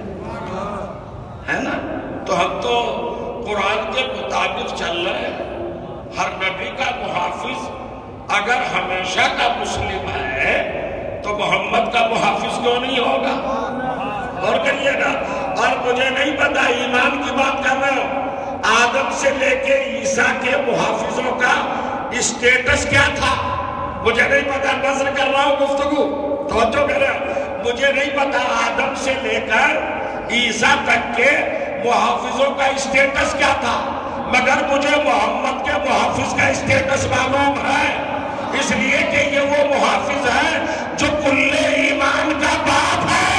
ہے نا؟ تو ہم تو قرآن کے مطابق چل رہے ہیں۔ ہر نبی کا محافظ اگر ہمیشہ کا مسلم ہے تو محمد کا محافظ کیوں نہیں ہوگا؟ اور کریے گا۔ اور مجھے نہیں پتا ایمان کی بات کر رہے ہو، آدم سے لے کے عیسیٰ کے محافظوں کا اسٹیٹس کیا تھا مجھے نہیں پتا، نظر کر رہا ہوں گفتگو توجہ کرے۔ مجھے نہیں پتا آدم سے لے کر عیسیٰ تک کے محافظوں کا اسٹیٹس کیا تھا، مگر مجھے محمد کے محافظ کا اسٹیٹس معلوم ہے، اس لیے کہ یہ وہ محافظ ہے جو کل ایمان کا باپ ہے۔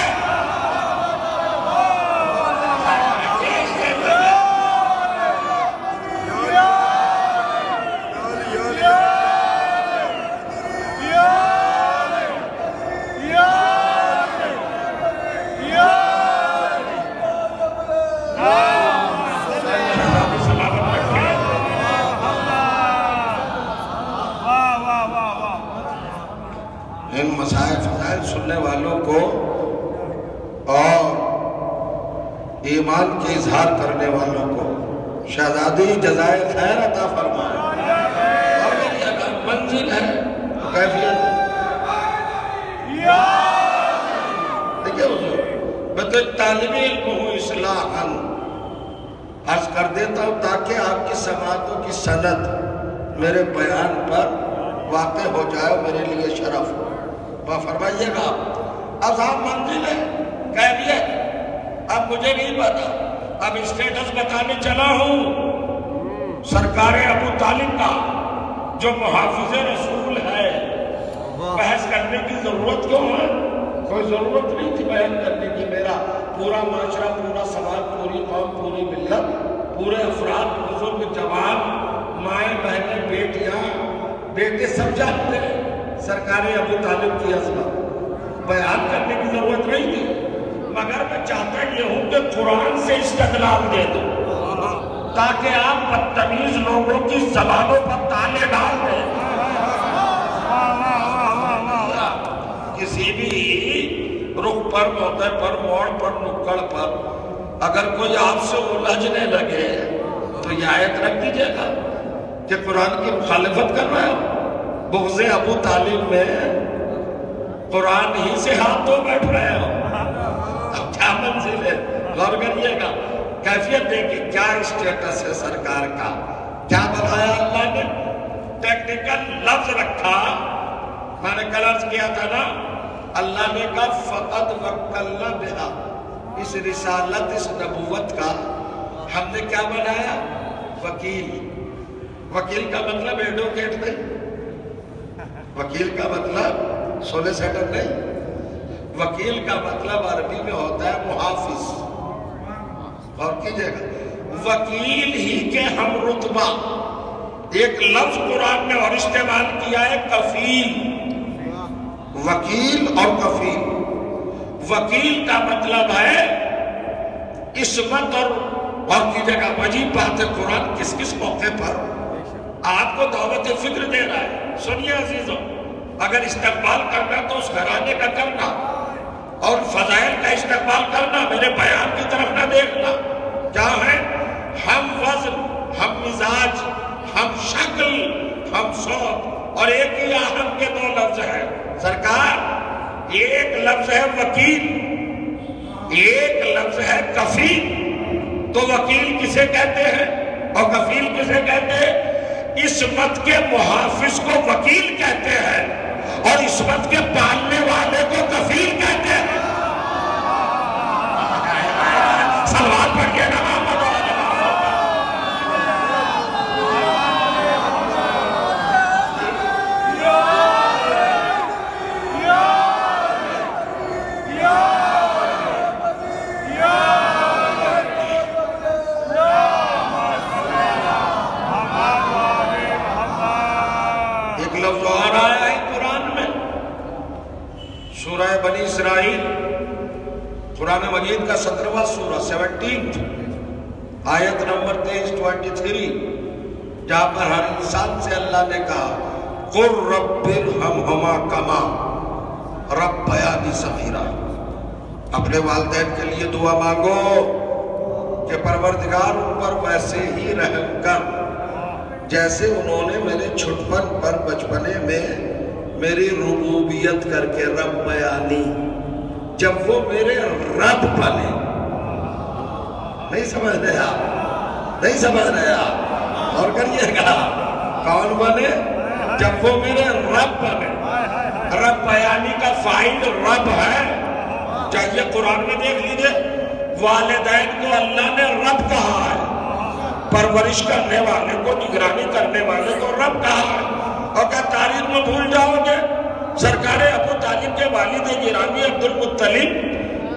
ان مسائل فضائل سننے والوں کو اور ایمان کے اظہار کرنے والوں کو شہزادی جزائے خیر عطا فرمائے۔ اور کیفیت دیکھیے حضور، میں تو ایک طالب علم ہوں اصلاحاً عرض کر دیتا ہوں تاکہ آپ کی سماعتوں کی سند میرے بیان پر واقع ہو جائے، میرے لیے شرف ہو۔ فرمائیے گا عذاب منزل ہے، کیفیت اب مجھے نہیں پتا، اب اسٹیٹس بتانے چلا ہوں سرکار ابو طالب کا جو محافظ رسول ہے۔ بحث کرنے کی ضرورت کیوں ہے؟ کوئی ضرورت نہیں تھی بیان کرنے کی۔ میرا پورا معاشرہ، پورا سماج، پوری قوم، پوری ملت، پورے افراد، بزرگ، جوان، مائیں، بہنیں، بیٹیاں، بیٹے سب جانتے ہیں سرکار ابو طالب کی عظمت۔ بیان کرنے کی ضرورت نہیں تھی، مگر میں چاہتا یہ ہوں کہ قرآن سے استدلال دے دوں تاکہ آپ بدتمیز لوگوں کی زبانوں پر تالے ڈال دیں۔ کسی بھی رخ پر، موقع پر، موڑ پر، نکڑ پر اگر کوئی آپ سے الجھنے لگے تو یہ آیت رکھ دیجئے گا کہ قرآن کی مخالفت کر رہے ہو۔ بغض ابو طالب میں قرآن ہی سے ہاتھ دھو بیٹھ رہے ہو۔ اب کیا منزل ہے؟ غور کریے گا، کیفیت دیکھیں کیا اسٹیٹس ہے سرکار کا، کیا بتایا اللہ نے۔ ٹیکنیکل لفظ رکھا، میں نے کل عرض کیا تھا نا، اللہ نے کہا فقد وکلنا بہا، اس رسالت، اس نبوت کا ہم نے کیا بنایا؟ وکیل۔ وکیل کا مطلب ایڈوکیٹ نہیں، وکیل کا مطلب سولیسیٹر نہیں، وکیل کا مطلب عربی میں ہوتا ہے محافظ۔ اور کیجئے گا، وکیل ہی کے ہم رتبہ ایک لفظ قرآن نے اور استعمال کیا ہے، کفیل۔ وکیل اور کفیل۔ وکیل کا مطلب ہے عصمت، اور کیجئے گا عجیب بات ہے، قرآن کس کس موقع پر آپ کو دعوت فکر دے رہا ہے۔ سنیے عزیزوں، اگر استقبال کرنا تو اس گھرانے کا کرنا، اور فضائل کا استقبال کرنا، میرے بیان کی طرف نہ دیکھنا۔ کیا ہے؟ ہم وزن، ہم مزاج، ہم شکل، ہم صوت، اور ایک ہی آہن کے دو لفظ ہیں۔ سرکار، ایک لفظ ہے وکیل، ایک لفظ ہے کفیل۔ تو وکیل کسے کہتے ہیں اور کفیل کسے کہتے ہیں؟ عصمت کے محافظ کو وکیل کہتے ہیں اور عصمت کے پالنے والے کو کفیل کہتے ہیں۔ سلوات پڑھیے نا محمد سورہ بنی اسرائیل، قرآن مجید کا 17واں سورہ 17 آیت نمبر 23 جہاں پر ہر انسان سے اللہ نے کہا قُلْ رَبِّ ارْحَمْهُمَا كَمَا رَبَّيَانِي صَغِيرًا۔ اپنے والدین کے لیے دعا مانگو کہ پروردگار ان پر ویسے ہی رحم کر جیسے انہوں نے میرے چھٹپن پر بچپنے میں میری ربوبیت کر کے، ربیانی، جب وہ میرے رب بنے۔ نہیں سمجھ رہے آپ؟ نہیں سمجھ رہے آپ؟ اور کریے گا، کون بنے؟ جب وہ میرے رب بنے۔ ربیانی کا فاعل رب ہے۔ چاہیے قرآن میں دیکھ لیجئے، والدین کو اللہ نے رب کہا ہے، پرورش کرنے والے کو، نگرانی کرنے والے کو رب کہا ہے۔ اور کیا تاریخ میں بھول جاؤ گے؟ سرکار ابو طالب کے والد گرامی عبد المطلب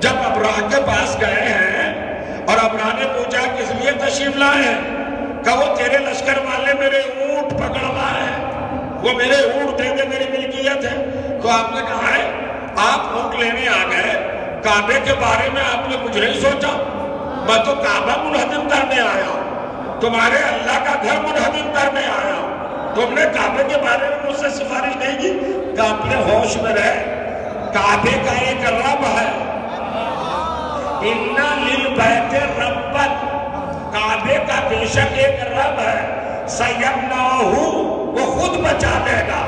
جب ابراہ کے پاس گئے ہیں اور ابراہ نے پوچھا کس لیے تشریف لائے ہیں، کہا وہ تیرے لشکر والے میرے اونٹ پکڑوا ہے، وہ میرے اونٹ دے دے، میری ملکیت ہے۔ تو آپ نے کہا ہے آپ اونٹ لینے آ گئے، کعبے کے بارے میں آپ نے کچھ نہیں سوچا؟ میں تو کعبہ منہدم کرنے آیا، تمہارے اللہ کا گھر منہدم کرنے آیا، تم نے کعبے کے بارے میں مجھ سے سفارش نہیں کی؟ کہ اپنے ہوش میں رہے، کعبے کا ایک رب ہے، اِنَّ لِلْبَيْتِ رَبًّا، کعبے کا بے شک ایک رب ہے، سَيَمْنَعُهُ، وہ خود بچا دے گا،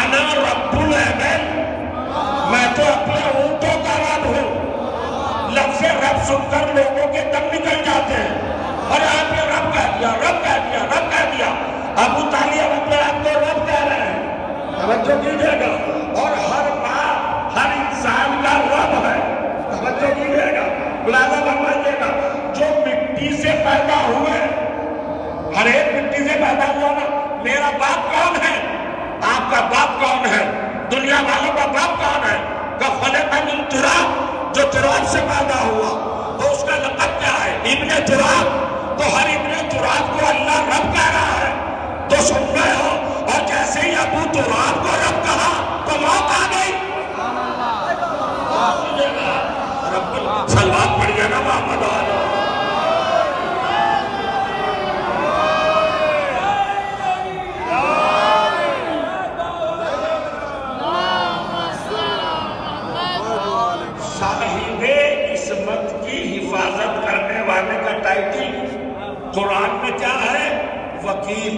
اَنَا رَبُّ سن کر لوگوں کے دم نکل جاتے ہیں، اور آپ نے رب کہہ دیا، رب کہہ دیا، رب کہہ دیا۔ ابو طالب اپنے آپ کو رب کہہ رہے ہیں، توجہ کیجیے گا۔ اور ہر باپ ہر انسان کا رب ہے، توجہ کیجیے گا، ملاحظہ فرمائیے گا۔ جو مٹی سے پیدا ہوئے، ہر ایک مٹی سے پیدا ہوا نا، میرا باپ کون ہے؟ آپ کا باپ کون ہے؟ دنیا والوں کا باپ کون ہے؟ کہ خلق من تراب، جو تراب سے پیدا ہوا، تو اس کا لقب کیا ہے؟ ابن تراب۔ تو ہر ابن تراب کو اللہ رب کہہ رہا ہے، تو سن رہے ہو۔ اور جیسے ہی ابو تراب کو رب کہا تو موت آ گئی۔ سلوات پڑھیے نا محمد والے۔ صاحب عصمت کی حفاظت کرنے والے کا ٹائٹل قرآن میں کیا ہے؟ وکیل۔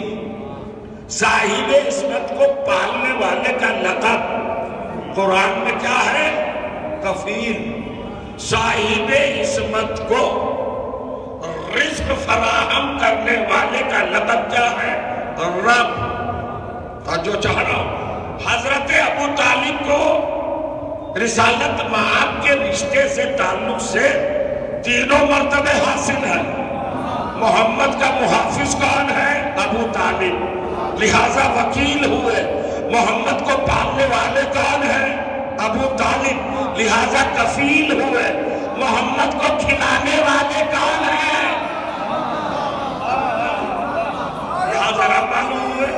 صاحب عصمت کو پالنے والے کا لقب قرآن میں کیا ہے؟ کفیل۔ صاحب عصمت کو رزق فراہم کرنے والے کا لقب کیا ہے؟ رب۔ توجہ چاہ رہا ہوں۔ حضرت ابو طالب کو رسالت معاب کے رشتے سے تعلق سے تینوں مرتبے حاصل ہے۔ محمد کا محافظ کون ہے؟ ابو طالب، لہذا وکیل ہوئے۔ محمد کو پالنے والے کون ہیں؟ ابو طالب، لہذا کفیل ہوئے۔ محمد کو کھلانے والے کون ہیں؟ لہذا رب معلوم ہوئے۔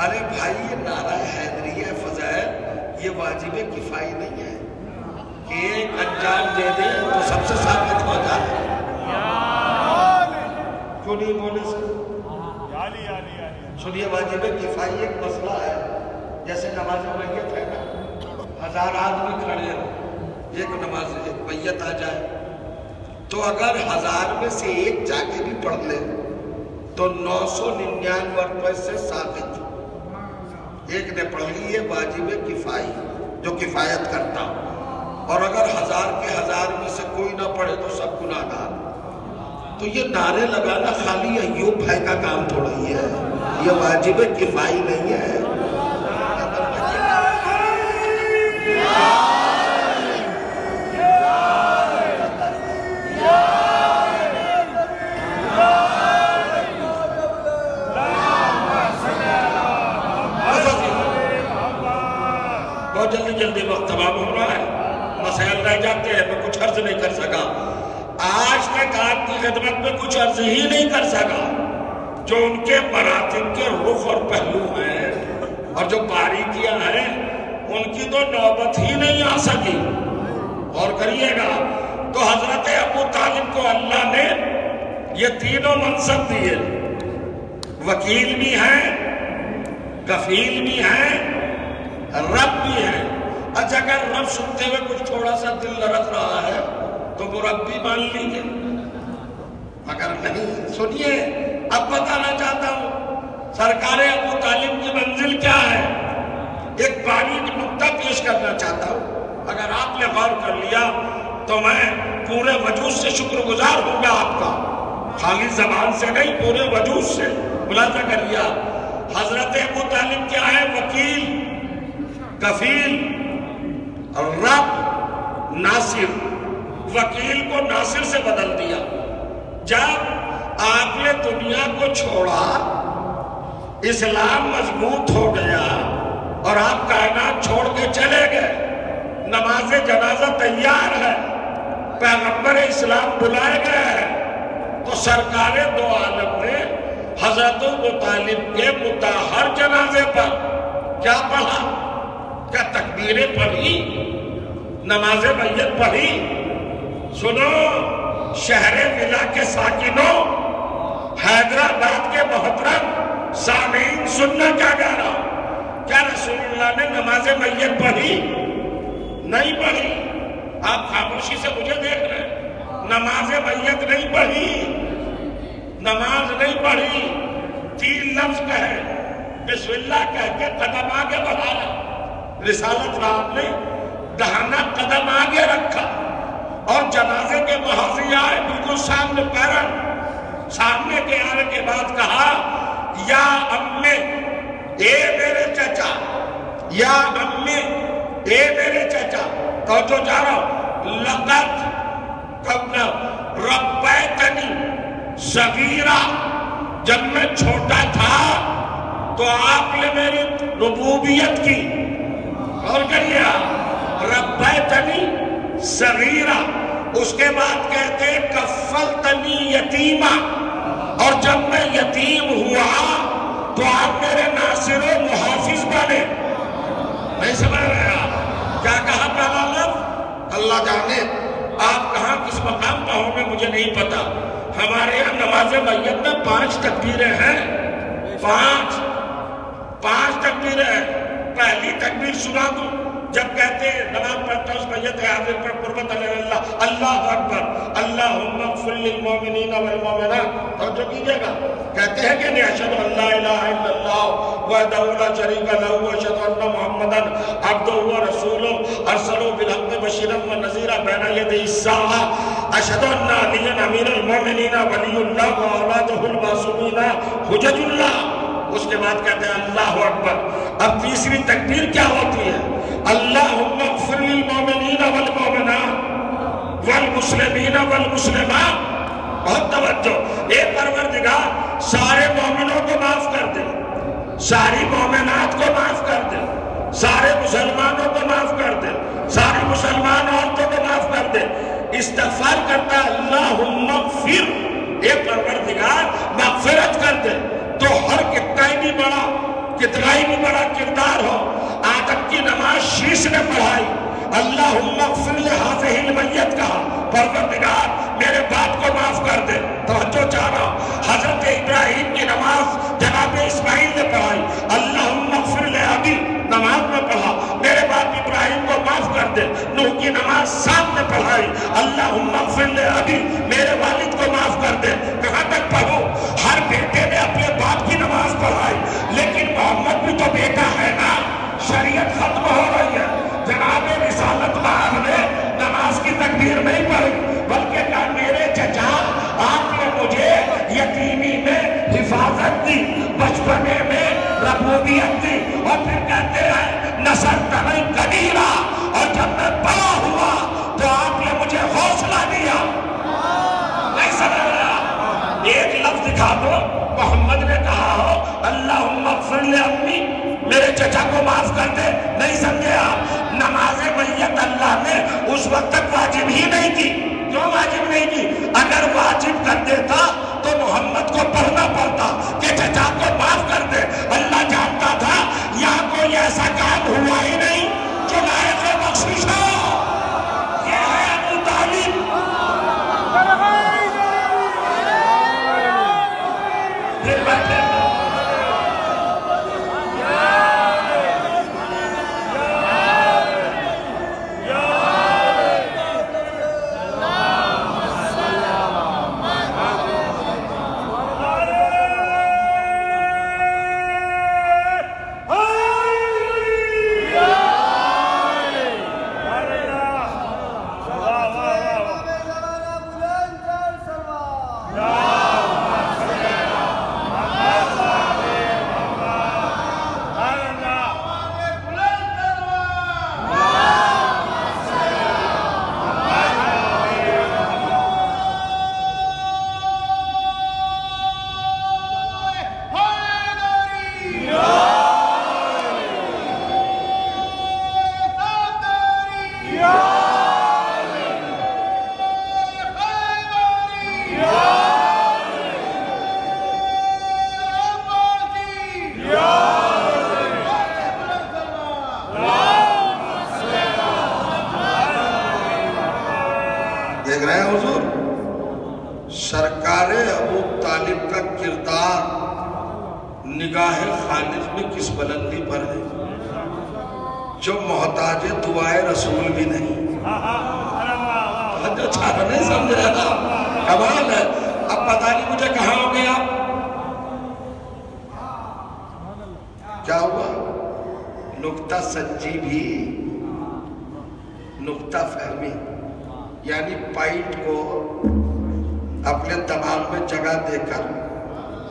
ارے بھائی، یہ نعرہ حیدریہ فضائل یہ واجب کفائی نہیں ہے کہ ایک انجام دے دے تو سب سے ثابت ہو جائے۔ کیوں نہیں بولے سر؟ سنیے، واجب کفائی ایک مسئلہ ہے۔ جیسے نماز میت ہے نا، 1000 آدمی کھڑے ہیں، ایک نماز ایک میت آ جائے تو اگر 1000 میں سے ایک جا کے بھی پڑھ لے تو 999 روپے سے ثابت۔ ایک نے پڑھ لی ہے واجب کفائی جو کفایت کرتا، اور اگر 1000 کے 1000 میں سے کوئی نہ پڑھے تو سب گناہگار۔ تو یہ نعرے لگانا خالی ایوب بھائی کا کام تھوڑا ہی ہے، یہ واجب کفائی نہیں ہے۔ جلدی جلدی وقت تمام ہو رہا ہے، مسائل رہ جاتے ہیں، میں کچھ عرض نہیں کر سکا۔ آج تک آپ کی خدمت میں کچھ عرض ہی نہیں کر سکا جو ان کے مراتب کے رخ اور پہلو ہیں اور جو باریکیاں ہیں ان کی تو نوبت ہی نہیں آ سکی۔ اور کریے گا تو حضرت ابو طالب کو اللہ نے یہ تینوں منصب دیے، وکیل بھی ہیں، کفیل بھی ہیں، رب بھی ہے۔ اچھا، اگر رب سنتے ہوئے کچھ تھوڑا سا دل لرز رہا ہے تو مربی مان لیجیے، اگر نہیں سنیے۔ اب بتانا چاہتا ہوں سرکار ابو طالب کی منزل کیا ہے، ایک باریک نقطہ پیش کرنا چاہتا ہوں۔ اگر آپ نے غور کر لیا تو میں پورے وجود سے شکر گزار ہوں گا آپ کا، خالی زبان سے نہیں، پورے وجود سے۔ ملاحظہ کریے، حضرت ابو طالب کیا ہے؟ وکیل، کفیل، رب، ناصر۔ وکیل کو ناصر سے بدل دیا۔ جب آپ نے دنیا کو چھوڑا، اسلام مضبوط ہو گیا اور آپ کائنات چھوڑ کے چلے گئے، نماز جنازہ تیار ہے، پیغمبر اسلام بلائے گئے ہیں، تو سرکار دو عالم نے حضرت ابو طالب کے مطہر جنازے پر کیا پڑھا؟ کیا تکبیریں پڑھی، نماز میت پڑھی؟ سنو شہر ولا کے ساکنوں، حیدرآباد کے محترم سامعین، سننا کیا گا رہا، کیا رسول اللہ نے نماز میت پڑھی؟ نہیں پڑھی. آپ خاموشی سے مجھے دیکھ رہے ہیں. نماز میت نہیں پڑھی، نماز نہیں پڑھی. 3 لفظ کہے، بسم اللہ کہہ کے قدم آگے بڑھایا. رسالت رات نے دہنا قدم آگے رکھا اور جنازے کے محاذی آئے، بالکل سامنے پیرن. سامنے کے آنے کے بعد کہا یا امی، اے میرے چچا، یا امی، اے میرے چچا. توجہ جا رہا ہوں. لقد ربیتنی صغیرہ، جب میں چھوٹا تھا تو آپ نے میری ربوبیت کی. اور کریے ربیتنی صغیرہ. اس کے بعد کہتے کفلتنی یتیمہ، اور جب میں یتیم ہوا تو آپ میرے ناصر و محافظ بنے. نہیں سمجھ رہے آپ کیا کہا پہلا لفظ؟ اللہ جانے آپ کہاں کس مقام پہ ہوں گے مجھے نہیں پتا. ہمارے یہاں نماز میت میں 5 تکبیریں ہیں. 5 تکبیریں ہیں. پہلی تکبیر سنا دوں. جب کہتے ہیں نماز پڑھتا اس میت حاضر پر قربت اللہ، اللہ اکبر، اللہم اغفر للمومنین والمومنات. توجہ کیجئے گا. کہتے ہیں کہ نہیں اشہد ان لا الہ الا اللہ وحدہ لا شریک لہ واشہد ان محمدا عبدہ ورسولہ ارسلہ بالحق بشیرا ونذیرا بین یدی الساعہ. اشہد ان علیٰ امیر المومنین ولی اللہ واولادہ المعصومین حجج اللہ. اس کے بعد کہتے ہیں اللہ اکبر. اب تیسری تکبیر کیا ہوتی ہے؟ اللہم اغفر للمومنین والمومنات والمسلمین والمسلمات. بہت توجہ. اے پروردگار سارے مومنوں کو معاف کر دے، ساری مومنات کو معاف کر دے، سارے مسلمانوں کو معاف کر دے، ساری مسلمان عورتوں کو معاف کر دے. استغفار کرتا ہے اللہم اغفر. اے پروردگار مغفرت کر دے. تو ہر کتنا ہی بھی بڑا کردار ہو. آدم کی نماز شیش نے پڑھائی. اللہم اغفر لہذہ المیت کہا پروردگار میرے باپ کو معاف کر دے. توجہ چاہنا. حضرت ابراہیم کی نماز جناب اسماعیل نے پڑھائی. اللہم اغفر لأبی نماز میں پڑھا میرے باپ ابراہیم کو معاف کر دے. نوح کی نماز ساتھ میں پڑھائی. اللہم اغفر لأبی میرے والد کو معاف کر دے. کہاں تک پڑھو؟ ہر بیٹے نے اپنے باپ کی نماز پڑھائی، لیکن محمد بھی تو بیٹا ہے نا. شریعت ختم ہو رہی ہے. جناب رسالت مآب نے نماز کی تکبیر نہیں پڑھی بلکہ کہا میرے چچا آپ نے مجھے یتیمی میں حفاظت دی، بچپنے میں ربوبیت دی، اور پھر کہتے ہیں نصرتنی کبیرا، اور جب میں بڑا ہوا تو آپ نے مجھے حوصلہ دیا. نہیں سمجھ رہا؟ ایک لفظ دکھا دو محمد نے کہا ہو اللہم اغفر لأمی میرے چچا کو معاف کر دے. نہیں سمجھے آپ؟ نماز میت اللہ نے اس وقت تک واجب ہی نہیں کی. کیوں واجب نہیں کی؟ اگر واجب کر دیتا تو محمد کو پڑھنا پڑتا کہ چچا کو معاف کر دے. اللہ جانتا تھا یہاں کوئی ایسا کام ہوا ہی نہیں جو لائق بخشش ہو. یہ ہے ابو طالب. پھر بیٹھے دیکھ رہے ہیں حضور. سرکار ابو طالب کا کردار نگاہ خالق میں کس بلندی پر ہے. جو محتاج دعائے رسول بھی نہیں. جو چھاپ نہیں سمجھ رہا کمال ہے. اب پتہ نہیں مجھے کہاں ہو گیا. کیا ہوا؟ نکتہ سنجی بھی نکتہ فہمی یعنی پوائنٹ کو اپنے دماغ میں جگہ دے کر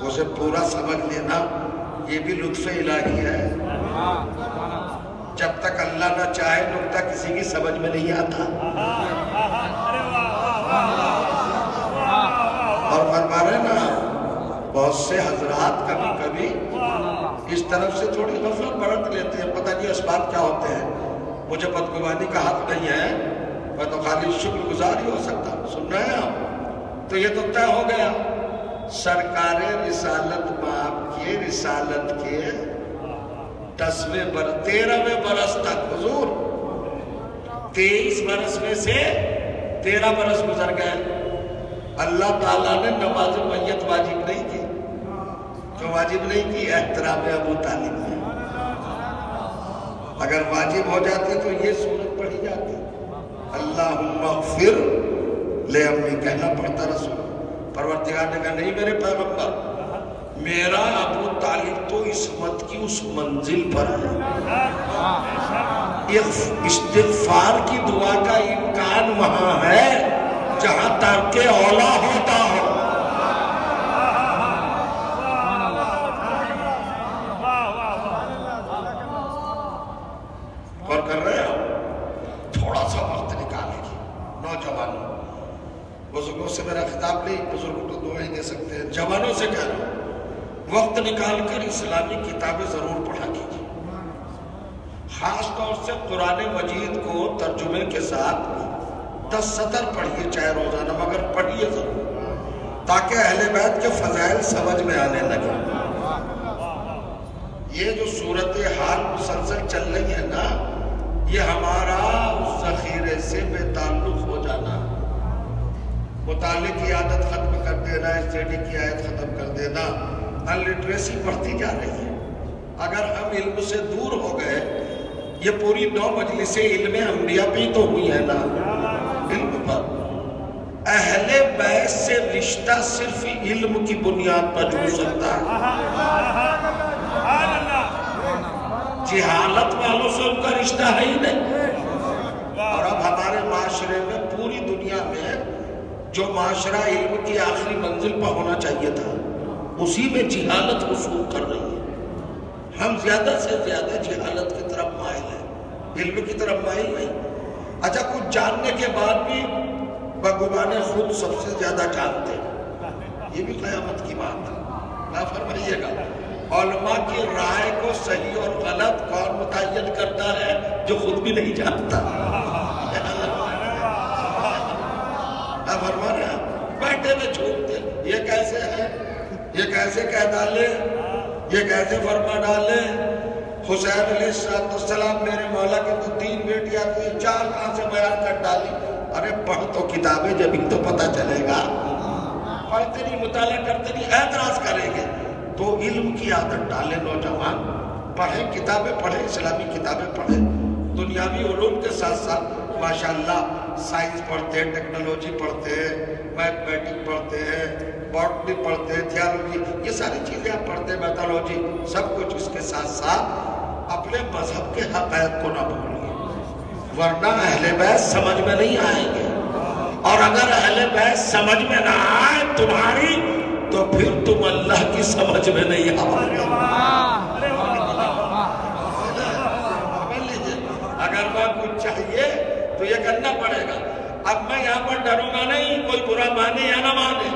اسے پورا سمجھ لینا یہ بھی لطف الہی ہے. جب تک اللہ نہ چاہے نکتہ کسی کی سمجھ میں نہیں آتا. اور فرما رہے نا بہت سے حضرات کبھی کبھی اس طرف سے تھوڑی غفلت برت لیتے ہیں. پتہ نہیں اسباب کیا ہوتے ہیں. مجھے بدگمانی کا حق نہیں ہے. میں تو خالی شکر گزار ہی ہو سکتا ہوں. سن رہے ہیں آپ؟ تو یہ تو طے ہو گیا. سرکار رسالت باپ کے رسالت کے 13ویں برس تک حضور 23 برس میں سے 13 برس گزر گئے. اللہ تعالیٰ نے نماز میت واجب نہیں کی. کیوں واجب نہیں کی؟ احترام ابو طالب میں. اگر واجب ہو جاتی تو یہ سورت پڑھی جاتی. اللہم اغفر لے امی کہنا پڑتا رسول. پروردگار نے کہا نہیں میرے پیغمبر میرا ابو طالب تو عصمت کی اس منزل پر ہے. استغفار کی دعا کا امکان وہاں ہے جہاں ترک اولا ہوتا ہو. اور کر رہے ہو تھوڑا سا وقت نکالے گی نوجوانوں. بزرگوں سے میرا خطاب نہیں, بزرگوں تو دعائیں دے سکتے ہیں. جوانوں سے کہہ رہا ہوں وقت نکال کر اسلامی کتابیں ضرور پڑھا کیجیے. خاص طور سے قرآن مجید کو ترجمے کے ساتھ 10 سطر پڑھیے چاہے روزانہ, مگر پڑھیے ضرور تاکہ اہل بیت کے فضائل سمجھ میں آنے لگے. یہ جو صورتحال مسلسل چل رہی ہے نا یہ ہمارا اس ذخیرے سے بے تعلق ہو جانا, مطالعے کی عادت ختم کر دینا, اسٹڈی کی عادت ختم کر دینا. انلٹریسی بڑھتی جا رہی ہے. اگر ہم علم سے دور ہو گئے, یہ پوری 9 مجلسیں علم انبیاء پہ تو ہوئی ہے نا, علم پر. اہل بیت سے رشتہ صرف علم کی بنیاد پر جڑ سکتا ہے. جہالت والوں سے ان کا رشتہ ہے ہی نہیں. اور اب ہمارے معاشرے میں پوری دنیا میں جو معاشرہ علم کی آخری منزل پر ہونا چاہیے تھا اسی میں جہالت وصول کر رہی ہے. ہم زیادہ سے زیادہ جہالت کی طرف مائل ہیں, علم کی طرف مائل نہیں. اچھا کچھ جاننے کے بعد بھی بگمان خود سب سے زیادہ جانتے ہیں. یہ بھی قیامت کی بات ہے. نہ فرمائیے گا علماء کی رائے کو صحیح اور غلط کون متعین کرتا ہے جو خود بھی نہیں جانتا. نہ فرما رہے ہیں بیٹھے میں چھوٹتے یہ کیسے ہے, یہ کیسے کہہ ڈالے, یہ کیسے فرما ڈالے. حسین علیہ السلام میرے مولا کے تو 3 بیٹیاں تھیں, 4 کہاں سے بیان کر ڈالی. ارے پڑھ تو کتابیں جب ہی تو پتہ چلے گا. پڑھتے نہیں, مطالعہ کرتے نہیں, اعتراض کریں گے. تو علم کی عادت ڈالے نوجوان, پڑھیں کتابیں پڑھیں, اسلامی کتابیں پڑھیں. دنیاوی علوم کے ساتھ ساتھ ماشاءاللہ سائنس پڑھتے ہیں, ٹیکنالوجی پڑھتے ہیں, میتھمیٹک پڑھتے ہیں, باٹنی پڑھتے ہیں, تھیالوجی, یہ ساری چیزیں آپ پڑھتے ہیں, میتھالوجی, سب کچھ. اس کے ساتھ ساتھ اپنے مذہب کے حقائق کو نہ بھولیے ورنہ اہل بیت سمجھ میں نہیں آئیں گے. اور اگر اہل بیت سمجھ میں نہ آئے تمہاری تو پھر تم اللہ کی سمجھ میں نہیں آؤ گے. اگر وہاں کچھ چاہیے تو یہ کرنا پڑے گا. اب میں یہاں پر ڈروں گا نہیں, کوئی برا مانے یا نہ مانے,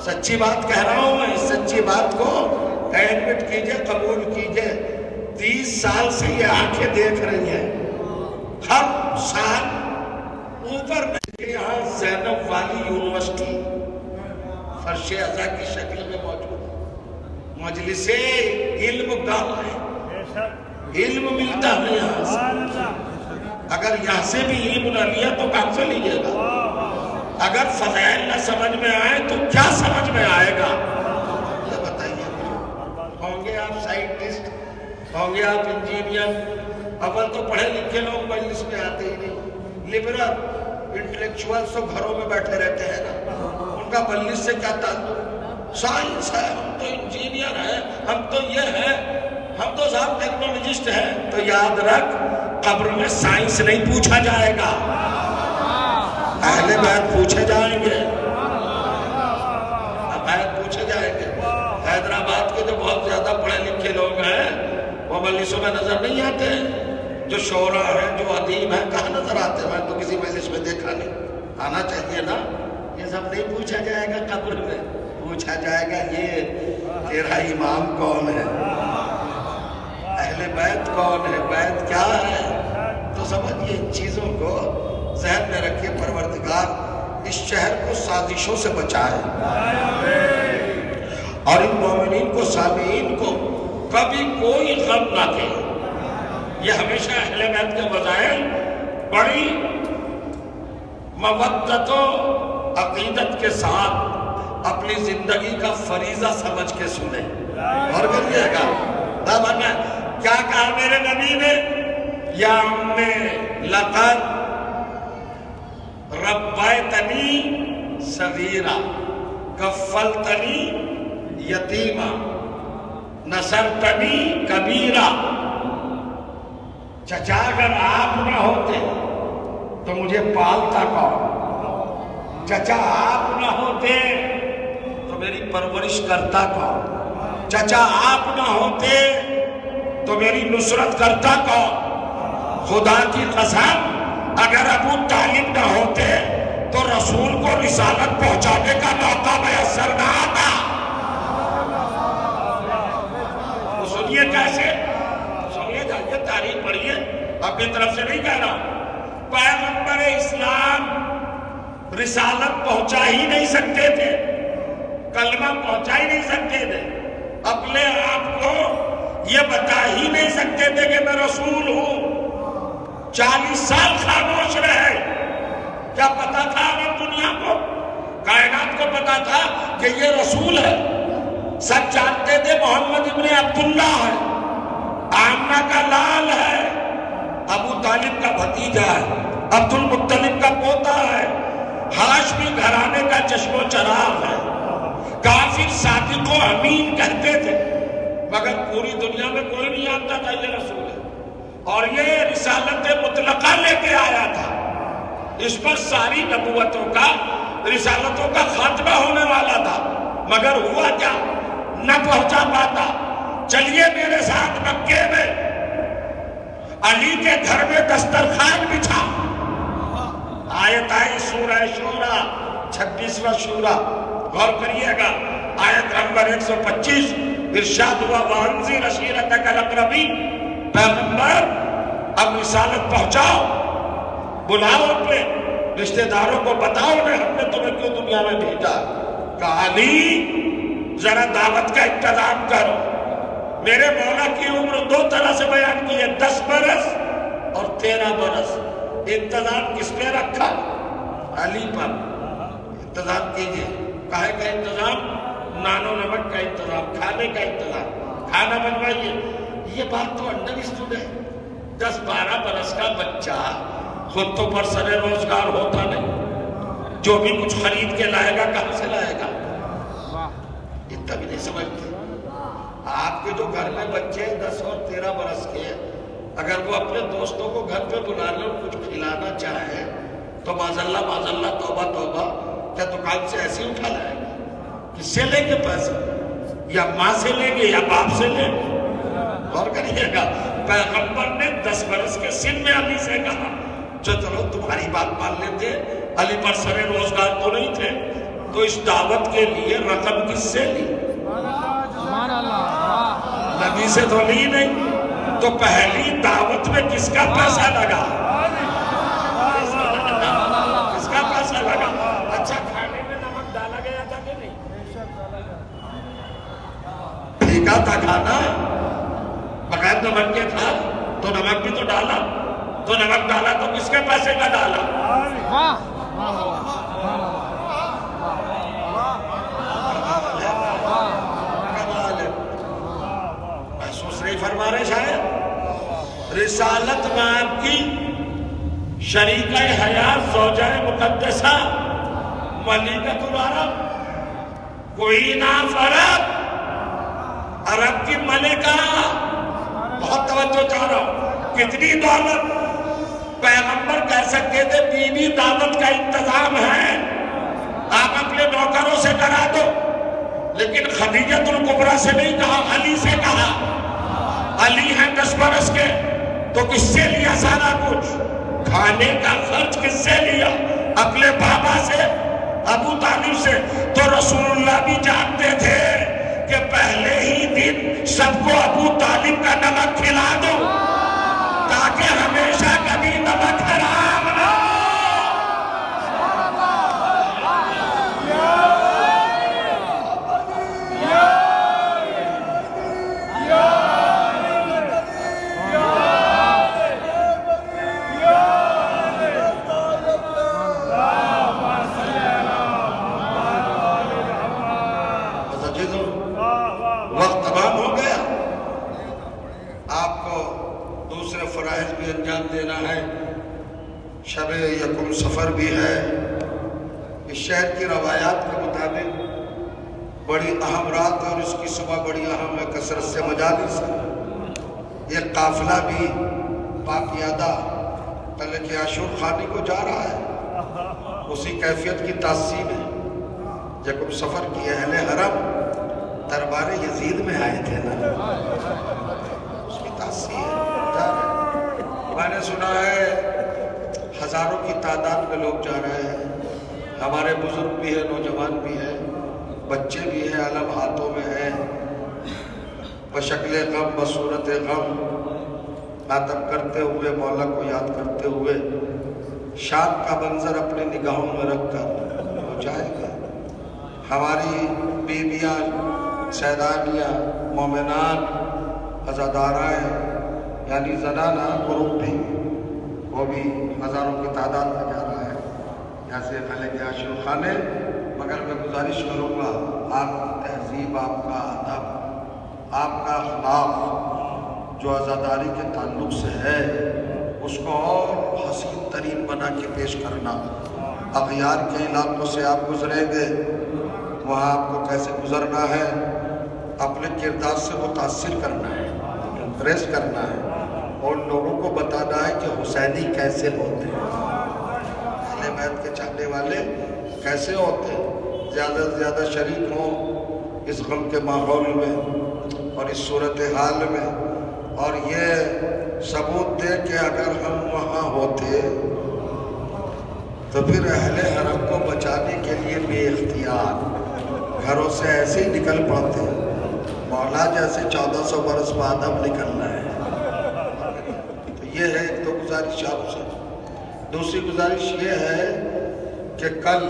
سچی بات کہہ رہا ہوں میں. اس سچی بات کو ایڈمٹ کیجئے, قبول کیجئے. 30 سال سے یہ آنکھیں دیکھ رہی ہیں, ہر سال اوپر میں یہاں زینب والی یونیورسٹی فرش ازا کی شکل میں موجود مجلس علم گاہ ہے, علم ملتا ہے یہاں سے. اگر یہاں سے بھی علم نہ لیا تو کہاں سے لیجیے گا. اگر فضائل نہ سمجھ میں آئے تو کیا سمجھ میں آئے گا یہ بتائیے. ہوں گے آپ سائنٹسٹ, ہوں گے آپ انجینئر, اول تو پڑھے لکھے لوگ مجلس میں آتے ہی نہیں، لبرل انٹلیکچوئل سب گھروں میں بیٹھے رہتے ہیں نا، ان کا مجلس سے کیا تعلق؟ سائنس ہے، ہم تو انجینئر ہیں، ہم تو یہ ہیں، ہم تو صاحب ٹیکنالوجسٹ ہیں۔ تو یاد رکھ قبر میں سائنس نہیں پوچھا جائے گا، اہل بیت پوچھے جائیں گے، بیت پوچھے جائیں گے۔ حیدرآباد کے جو بہت زیادہ پڑھے لکھے لوگ ہیں وہ مجلسوں میں نظر نہیں آتے، جو شعراء ہیں جو ادیب ہیں کہاں نظر آتے ہیں؟ میں تو کسی مجلس میں دیکھا نہیں، آنا چاہیے نا۔ یہ سب نہیں پوچھا جائے گا قبر میں، پوچھا جائے گا یہ تیرا امام کون ہے، اہل بیت کون ہے، بیت کیا ہے۔ تو سمجھئے ان چیزوں کو ذہن میں رکھیے، پروردگار اس شہر کو سازشوں سے بچائے اور ان مومنین کو سامعین کو کبھی کوئی غم نہ دے۔ یہ ہمیشہ اہل بیت کے بظاہر بڑی مودت و عقیدت کے ساتھ اپنی زندگی کا فریضہ سمجھ کے سنے اور کریے گا۔ کیا کہا میرے نبی نے؟ یا امی لقد ربیتنی صغیرا کفلتنی یتیما نصرتنی کبیرا۔ چچا اگر آپ نہ ہوتے تو مجھے پالتا کون؟ چچا آپ نہ ہوتے تو میری پرورش کرتا کون؟ چچا آپ نہ ہوتے تو میری نصرت کرتا کون؟ خدا کی قسم اگر ابو طالب نہ ہوتے تو رسول کو رسالت پہنچانے کا موقع میسر نہ آتا۔ تو سنیے کیسے، سنیے جائیے تاریخ پڑھیے، اپنی طرف سے نہیں کہہ رہا۔ پیغمبر اسلام رسالت پہنچا ہی نہیں سکتے تھے، کلمہ پہنچا ہی نہیں سکتے تھے، اپنے آپ کو یہ بتا ہی نہیں سکتے تھے کہ میں رسول ہوں۔ 40 سال خاموش رہے، کیا پتا تھا عرب دنیا کو، کائنات کو پتا تھا کہ یہ رسول ہے؟ سب جانتے تھے محمد ابن عبداللہ ہے، آمنہ کا لال ہے، ابو طالب کا بھتیجا ہے، عبد المطلب کا پوتا ہے، ہاشمی گھرانے کا چشم و چراغ ہے۔ کافر صادق و امین کہتے تھے، مگر پوری دنیا میں کوئی نہیں جانتا تھا یہ رسول ہے، اور یہ رسالت مطلقہ لے کے آیا تھا۔ اس پر ساری نبوتوں کا، رسالتوں کا خاتمہ ہونے والا تھا، مگر ہوا کیا؟ نہ پہنچا پاتا۔ چلیے میرے ساتھ مکے میں علی کے گھر میں دسترخوان بچھا، آیت آئی سورہ شورى 26واں شورى، غور کریے گا، آیت نمبر 125، ارشاد ہوا وَأَنذِرْ عَشِيرَتَكَ الْأَقْرَبِينَ۔ پیغمبر اب رسالت پہنچاؤ، بلاؤ اپنے رشتہ داروں کو، بتاؤ انہیں ہم نے تمہیں کیوں دنیا میں بھیجا۔ کہا علی ذرا دعوت کا انتظام کرو۔ میرے مولا کی عمر 2 طرح سے بیان کی ہے، 10 برس اور 13 برس۔ انتظام کس پہ رکھا؟ علی پر انتظام کیجئے۔ کہے کا انتظام؟ نان و نمک کا انتظام، کھانے کا انتظام، کھانا بنوائیے۔ یہ بات تو انڈرسٹوڈ ہے، 10-12 برس کا بچہ خود تو پر سر روزگار ہوتا نہیں، جو بھی کچھ خرید کے لائے گا کہاں سے لائے گا؟ اتنا بھی نہیں سمجھتے۔ آپ کے جو گھر میں بچے 10 اور 13 برس کے، اگر وہ اپنے دوستوں کو گھر پہ بلا لیں اور کچھ کھلانا چاہیں تو معذاللہ توبہ توبہ، کیا دکان سے ایسے اٹھا لائے گا؟ کس سے لیں گے پیسے؟ یا ماں سے لیں گے یا باپ سے لیں گے؟ غور کریے گا، پیغمبر نے 10 برس کے سن میں علی سے کہا جو چلو تمہاری بات مان لیتے، علی پر سر روزگار تو نہیں تھے، تو اس دعوت کے لیے رقم کس سے لی؟ نبی سے تو لی نہیں، تو پہلی دعوت میں کس کا پیسہ لگا؟ کس کا پیسہ لگا؟ اچھا کھانے میں نمک ڈالا گیا تھا کہ نہیں؟ پھیکا تھا کھانا، بغیر نمک کے تھا، تو نمک بھی تو ڈالا، تو نمک ڈالا تو کس کے پیسے کا ڈالا؟ محسوس نہیں فرما رہے شاید؟ رسالت میں آپ کی شریکہ حیات زوجہ مقدسہ ملکۃ العرب کوئین آف عرب، عرب کی ملکہ، بہت توجہ چاہ رہا ہوں، کتنی دولت! پیغمبر کہہ سکتے تھے بی بی دعوت کا انتظام ہے، آپ اپنے نوکروں سے کرا دو، لیکن خدیجۃ الکبریٰ سے نہیں کہا، علی سے کہا۔ علی ہیں 10 برس کے، تو کس سے لیا سارا کچھ؟ کھانے کا خرچ کس سے لیا؟ اپنے بابا سے، ابو طالب سے۔ تو رسول اللہ بھی جانتے تھے کہ پہلے ہی دن سب کو ابو طالب کا نمک کھلا دو تاکہ ہمیشہ کبھی نمک حرام نہ ہو۔ وقت تمام ہو گیا، آپ کو دوسرے فرائض بھی انجام دینا ہے، شب یکم سفر بھی ہے۔ اس شہر کی روایات کے مطابق بڑی اہم رات ہے اور اس کی صبح بڑی اہم ہے، کثرت سے مجالس ہے۔ یہ قافلہ بھی پاکیادہ تلک عاشور خانی کو جا رہا ہے، اسی کیفیت کی تاثیر ہے۔ یکم سفر کی اہل حرم دربار یزید میں آئے تھے نا، اس کی تاثیر ہے۔ میں نے سنا ہے ہزاروں کی تعداد میں لوگ جا رہے ہیں، ہمارے بزرگ بھی ہیں، نوجوان بھی ہیں، بچے بھی ہیں، علم ہاتھوں میں ہیں، بشکل غم بصورت غم عطب کرتے ہوئے، مولا کو یاد کرتے ہوئے، شام کا منظر اپنی نگاہوں میں رکھ کر وہ جائے گا۔ ہماری بیویاں، سیدانیاں، مومنان، عزادارائیں، یعنی زنانہ گروپ بھی، وہ بھی ہزاروں کی تعداد میں جا رہا ہے یہاں سے ملک عاشور خانے۔ مگر میں گزارش کروں گا، آپ کی تہذیب، آپ کا ادب، آپ کا اخلاق جو عزاداری کے تعلق سے ہے، اس کو اور حسین ترین بنا کے پیش کرنا۔ اغیار کے علاقوں سے آپ گزریں گے، وہاں آپ کو کیسے گزرنا ہے، اپنے کردار سے متاثر کرنا ہے، امپریس کرنا ہے، اور لوگوں کو بتانا ہے کہ حسینی کیسے ہوتے ہیں، اہل بیت کے چاہنے والے کیسے ہوتے ہیں، زیادہ سے زیادہ شریک ہوں اس غم کے ماحول میں اور اس صورتحال میں، اور یہ ثبوت دے کہ اگر ہم وہاں ہوتے تو پھر اہل حرم کو بچانے کے لیے بے اختیار گھروں سے ایسے ہی نکل پڑتے ہیں، مولا جیسے 1400 برس بعد اب نکلنا ہے۔ تو یہ ہے ایک تو گزارش آپ سے۔ دوسری گزارش یہ ہے کہ کل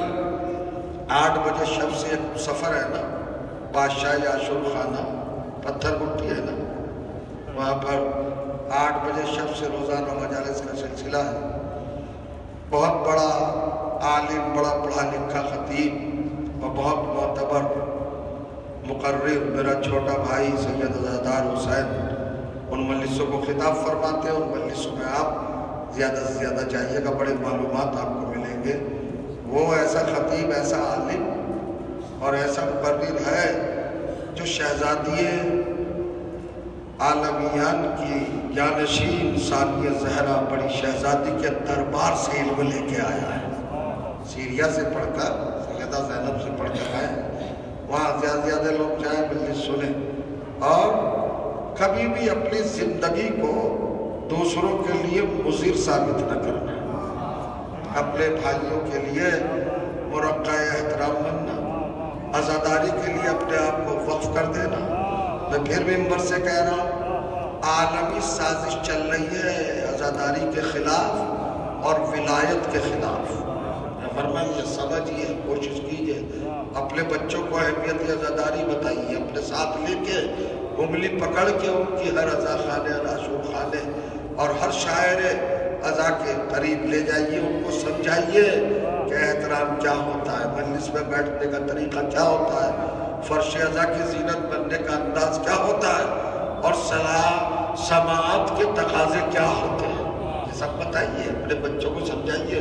8 بجے شب سے ایک سفر ہے نا، بادشاہ عاشور خانہ پتھر گٹی ہے نا، وہاں پر 8 بجے شب سے روزانہ مجالس کا سلسلہ ہے۔ بہت بڑا عالم، بڑا پڑھا لکھا خطیب اور بہت معتبر مقرر میرا چھوٹا بھائی سید عزادار حسین ان مجلسوں کو خطاب فرماتے ہیں۔ ان مجلسوں میں آپ زیادہ سے زیادہ جائیے گا، بڑے معلومات آپ کو ملیں گے۔ وہ ایسا خطیب، ایسا عالم اور ایسا مقرر ہے جو شہزادی عالمیان کی جانشین ثانیہ زہرا بڑی شہزادی کے دربار سے علم لے کے آیا ہے، سیریا سے پڑھ کر، سیدہ زینب سے پڑھ کر آئے۔ وہاں زیادہ زیادہ لوگ جائیں، مجلس سنیں، اور کبھی بھی اپنی زندگی کو دوسروں کے لیے مضر ثابت نہ کرنا، اپنے بھائیوں کے لیے مرقع احترام بننا، عزاداری کے لیے اپنے آپ کو وقف کر دینا۔ میں پھر ممبر سے کہہ رہا ہوں، عالمی سازش چل رہی ہے عزاداری کے خلاف اور ولایت کے خلاف۔ فرمائیے، سمجھیے، کوشش کیجئے، اپنے بچوں کو اہمیت عزاداری بتائیے، اپنے ساتھ لے کے انگلی پکڑ کے ان کی ہر عزا خانے، ہر عاشور خانے اور ہر شاعر عزا کے قریب لے جائیے، ان کو سمجھائیے کہ احترام کیا ہوتا ہے، مجلس میں بیٹھنے کا طریقہ کیا ہوتا ہے، فرش عزا کی زینت بننے کا انداز کیا ہوتا ہے، اور سماعت کے تقاضے کیا ہوتے ہیں، یہ سب بتائیے، اپنے بچوں کو سمجھائیے۔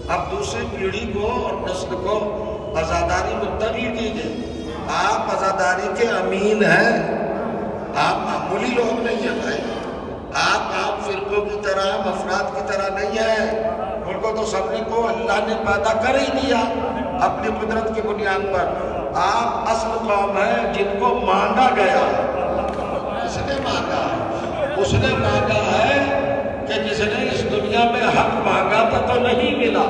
اب دوسری پیڑھی کو اور نسل کو عزاداری میں ترغیب دیجیے۔ آپ عزاداری کے امین ہیں، آپ معمولی لوگ نہیں ہیں بھائی، آپ فرقوں کی طرح، افراد کی طرح نہیں ہیں۔ ان کو تو سب کو اللہ نے پیدا کر ہی دیا اپنی قدرت کی بنیاد پر۔ آپ اصل قوم ہیں جن کو مانگا گیا۔ کس نے مانگا؟ اس نے مانگا ہے کہ جس نے اس دنیا میں حق مانگا تھا تو نہیں ملا،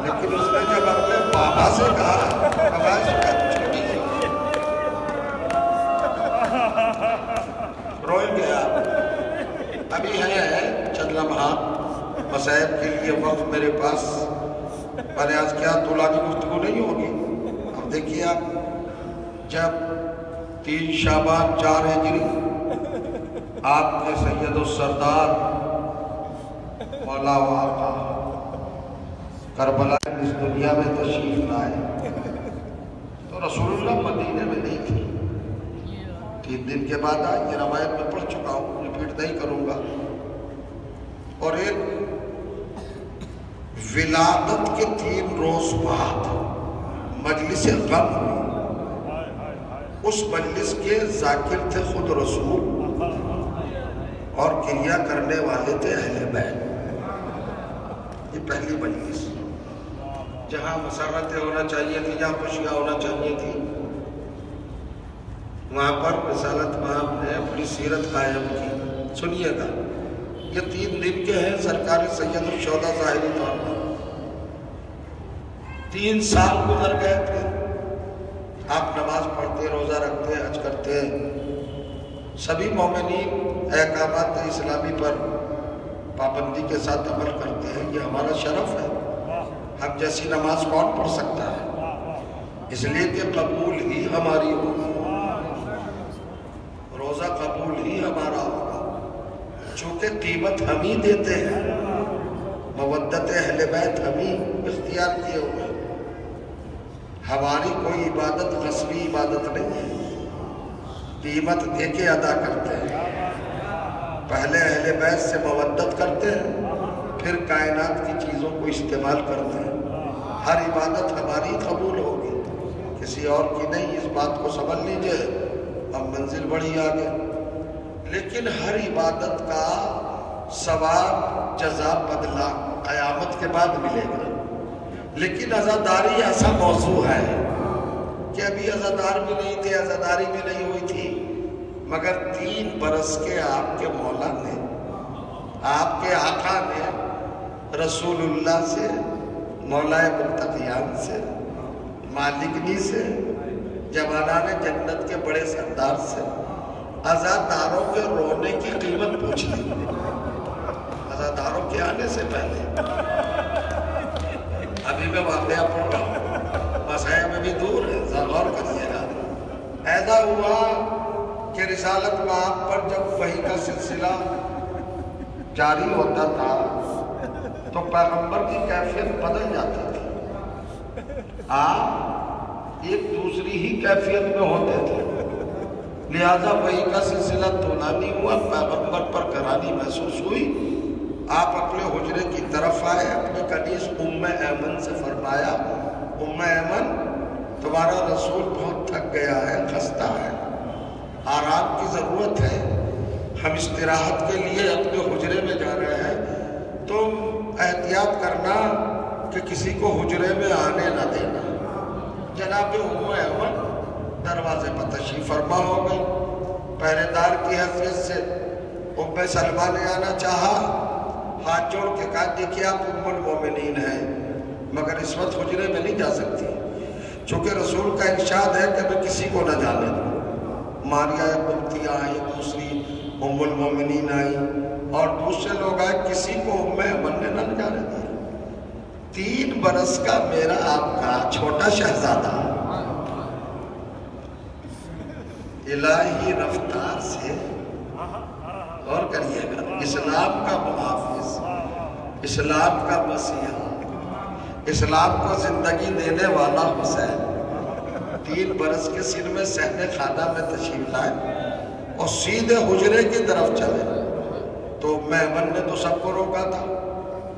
لیکن اس نے جب اپنے بابا سے کہا، بابا اس کا چھوٹی روئیں گیا۔ ابھی ہے چند لمحات مسائب کے لیے وقت میرے پاس، میں نے آج کیا طولہ کی گفتگو نہیں ہوگی۔ اب دیکھیے آپ، جب 3 شعبان 4 ہجری آپ کے سید السردار مولا و آقا کربلا اس دنیا میں تشریف لائے تو رسول اللہ مدینے میں نہیں تھے۔ 3 دن کے بعد آئے، یہ روایت میں پڑھ چکا ہوں، ریپیٹ نہیں کروں گا۔ اور ایک ولادت کے 3 روز بعد مجلس غم ہوئی۔ اس مجلس کے ذاکر تھے خود رسول اور کریا کرنے والے تھے اہل بیت۔ یہ پہلی مجلس جہاں مسرتیں ہونا چاہیے تھی، جہاں خوشیاں ہونا چاہیے تھی، وہاں پر رسالت مآب نے اپنی سیرت قائم کی۔ سنیے گا، یہ 3 دن کے ہیں، سرکار سید الشہداء ظاہری طور پر 3 سال گزر گئے تھے۔ آپ نماز پڑھتے، روزہ رکھتے، حج کرتے، سبھی مومنین احکامات اسلامی پر پابندی کے ساتھ عمل کرتے ہیں، یہ ہمارا شرف ہے۔ ہم جیسی نماز کون پڑھ سکتا ہے؟ اس لیے کہ قبول ہی ہماری ہوگی، روزہ قبول ہی ہمارا ہوگا، چونکہ قیمت ہم ہی دیتے ہیں، مودت اہل بیت ہم ہی اختیار کیے ہوئے۔ ہماری کوئی عبادت غصبی عبادت نہیں ہے، قیمت دے کے ادا کرتے ہیں۔ پہلے اہل بیت سے مودت کرتے ہیں، پھر کائنات کی چیزوں کو استعمال کرتے ہیں۔ ہر عبادت ہماری قبول ہوگی، کسی اور کی نہیں، اس بات کو سمجھ لیجئے، اب منزل بڑھی آگے۔ لیکن ہر عبادت کا ثواب، جزا، بدلہ قیامت کے بعد ملے گا۔ لیکن عزاداری ایسا موضوع ہے کہ ابھی عزادار بھی نہیں تھے، عزاداری بھی نہیں ہوئی تھی، مگر 3 برس کے آپ کے مولا نے، آپ کے آقا نے رسول اللہ سے، مولا متقیان سے، مالکنی سے، جوانان جنت کے بڑے سردار سے عزاداروں کے رونے کی قیمت پوچھ لی، عزاداروں کے آنے سے پہلے۔ ابھی میں واقعہ پڑھ رہا ہوں، مسائل میں بھی دور ہے، غور کریے گا۔ ایسا ہوا کہ رسالت مآب پر جب وحی کا سلسلہ جاری ہوتا تھا تو پیغمبر کی کیفیت بدل جاتی تھی، آپ ایک دوسری ہی کیفیت میں ہوتے تھے، لہذا وحی کا سلسلہ طولانی ہوا، پیغمبر پر گرانی محسوس ہوئی۔ آپ اپنے حجرے کی طرف آئے، اپنے کنیز ام ایمن سے فرمایا، ام ایمن تمہارا رسول بہت تھک گیا ہے، خستہ ہے، آرام کی ضرورت ہے، ہم استراحت کے لیے اپنے حجرے میں جا رہے ہیں، تم احتیاط کرنا کہ کسی کو حجرے میں آنے نہ دینا۔ جناب ام ایمن دروازے پر تشریف فرما ہو گئی، پہرے دار کی حیثیت سے ام سلمہ نے آنا چاہا، ہاتھ جوڑ کے کہا دیکھیں آپ ام المومنین ہیں، مگر اس وقت حجرے میں نہیں جا سکتی، چونکہ رسول کا ارشاد ہے کہ میں کسی کو نہ جانے دوں۔ ماریہ قبطیہ آئی، دوسری ام المومنین آئی، اور دوسرے لوگ آئے، کسی کو ام ایمن نے نہ جانے دیا۔ 3 برس کا میرا آپ کا چھوٹا شہزادہ الہی رفتار سے، اور کریے گا، اسلام کا محافظ، اسلام کا مسیح، اسلام کو زندگی دینے والا حسین 3 برس کے سن میں صحن خانہ میں تشریف لائے۔ اور سیدھے حجرے کی طرف چلے. تو ایمن نے تو سب کو روکا تھا.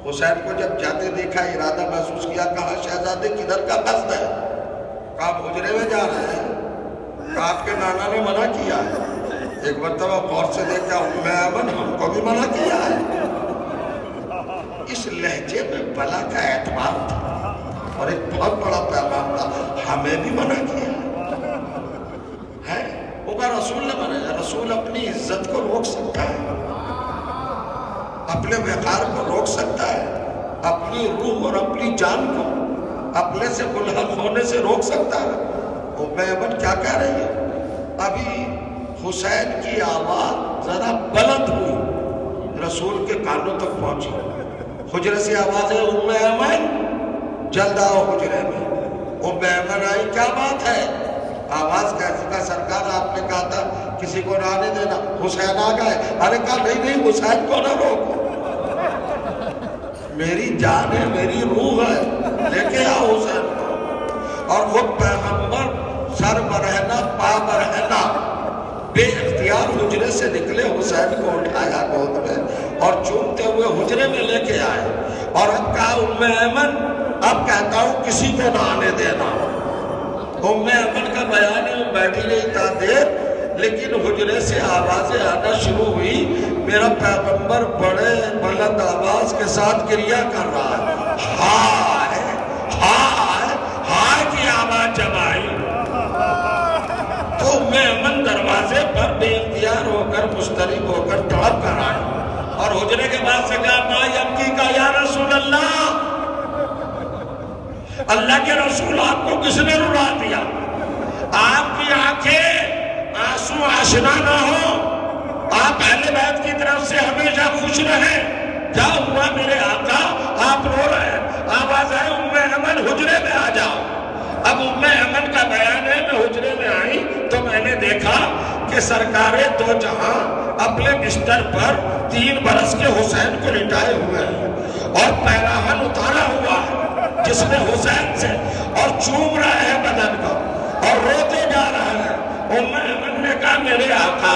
حسین کو جب جاتے دیکھا ارادہ محسوس کیا, کہا شہزادے کدھر کا قصد ہے؟ کہا آپ حجرے میں جا رہے ہیں. کہا آپ کے نانا نے منع کیا ہے. ایک مرتبہ غور سے دیکھا ایمن ہم کو بھی منع کیا ہے. اس لہجے میں بلا کا اعتبار تھا اور ایک بہت بڑا پیغام تھا, ہمیں بھی منع کیا ہے. وہ کہا رسول نے منع ہے. رسول اپنی عزت کو روک سکتا ہے, اپنے وقار کو روک سکتا ہے, اپنی روح اور اپنی جان کو اپنے سے ملحق ہونے سے روک سکتا ہے. وہ ایمن کیا کہہ رہی ہے؟ ابھی حسین کی آواز ذرا بلند ہوئی, رسول کے کانوں تک پہنچی. حجرے سے آواز ہے ایمن جلد آؤ حجرے میں. ایمن آئی, کیا بات ہے؟ آواز کیسی؟ کا سرکار آپ نے کہا تھا کسی کو نہ آنے دینا. حسین آ گئے. ارے کہا نہیں حسین کو نہ روکو, میری جان ہے, میری روح ہے, لے کے آؤ حسین کو. اور وہ پیغمبر سر برہنہ پا برہنہ بے اختیار حجرے سے نکلے, حسین کو اٹھایا گود میں اور چومتے ہوئے حجرے میں لے کے آئے. اور اب کہا ایمن اب کہتا ہوں کسی کو نہ آنے دینا. ایمن کا بیان ہے, وہ بیٹھی رہی تا دیر, لیکن حجرے سے آوازیں آنا شروع ہوئی. میرا پیغمبر بڑے بلند آواز کے ساتھ کریا کر رہا ہے. ہائے ہائے ہائے کی آواز جب آئی تو ایمن دروازے پر بے اختیار ہو کر مسترب ہو کر تڑپ کر آئی اور حجرے کے بعد سے کہا ما یبکی کا یا رسول اللہ, اللہ کے رسول آپ کو کس نے رلا دیا؟ آپ کی آنکھیں آنسو آشنا نہ ہو, آپ اہل بیت کی طرف سے ہمیشہ خوش رہیں. کیا ہوا میرے آقا آپ رو رہے ہیں؟ آواز آئے ایمن حجرے میں آ جاؤ. اب ایمن کا بیان ہے, میں حجرے میں آئی تو میں نے دیکھا کہ سرکار دو جہاں اپنے بستر پر 3 برس کے حسین کو لٹائے ہوئے ہیں اور پیراہن اتارا ہوا ہے جس میں حسین سے, اور چوم رہے ہیں بدن کو اور روتے جا رہے ہیں. ایمن نے کہا میرے آقا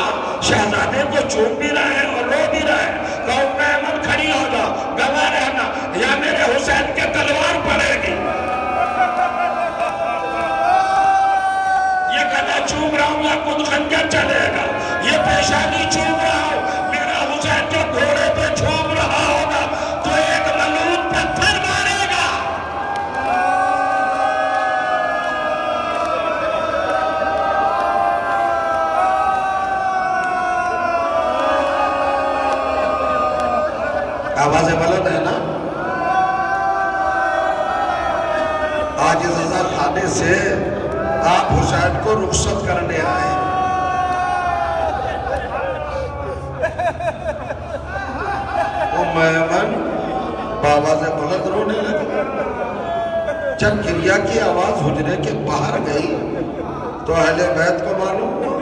شہزادے کو چوم بھی رہے ہیں اور رو بھی رہے ہیں. کہا ایمن کھڑی ہو جاؤ, گواہ رہنا یا میرے حسین کے تلوار پڑے گی. یہ گلا چوم رہا ہوں یا کچھ خنجر چلے گا, یہ پیشانی چوم رہا ہوں, میرا حسین جو گھوڑے پہ چوم رہا ہوگا تو ایک ملعون پتھر مارے گا. آوازیں بلند ہے نا. آج رضا خانے سے آپ حسین کو رخصت کرنے آئے. ایمن بابا سے بلند رونے لگے. جب کریا کی آواز حجرے کے باہر گئی تو اہل بیت کو معلوم ہوا.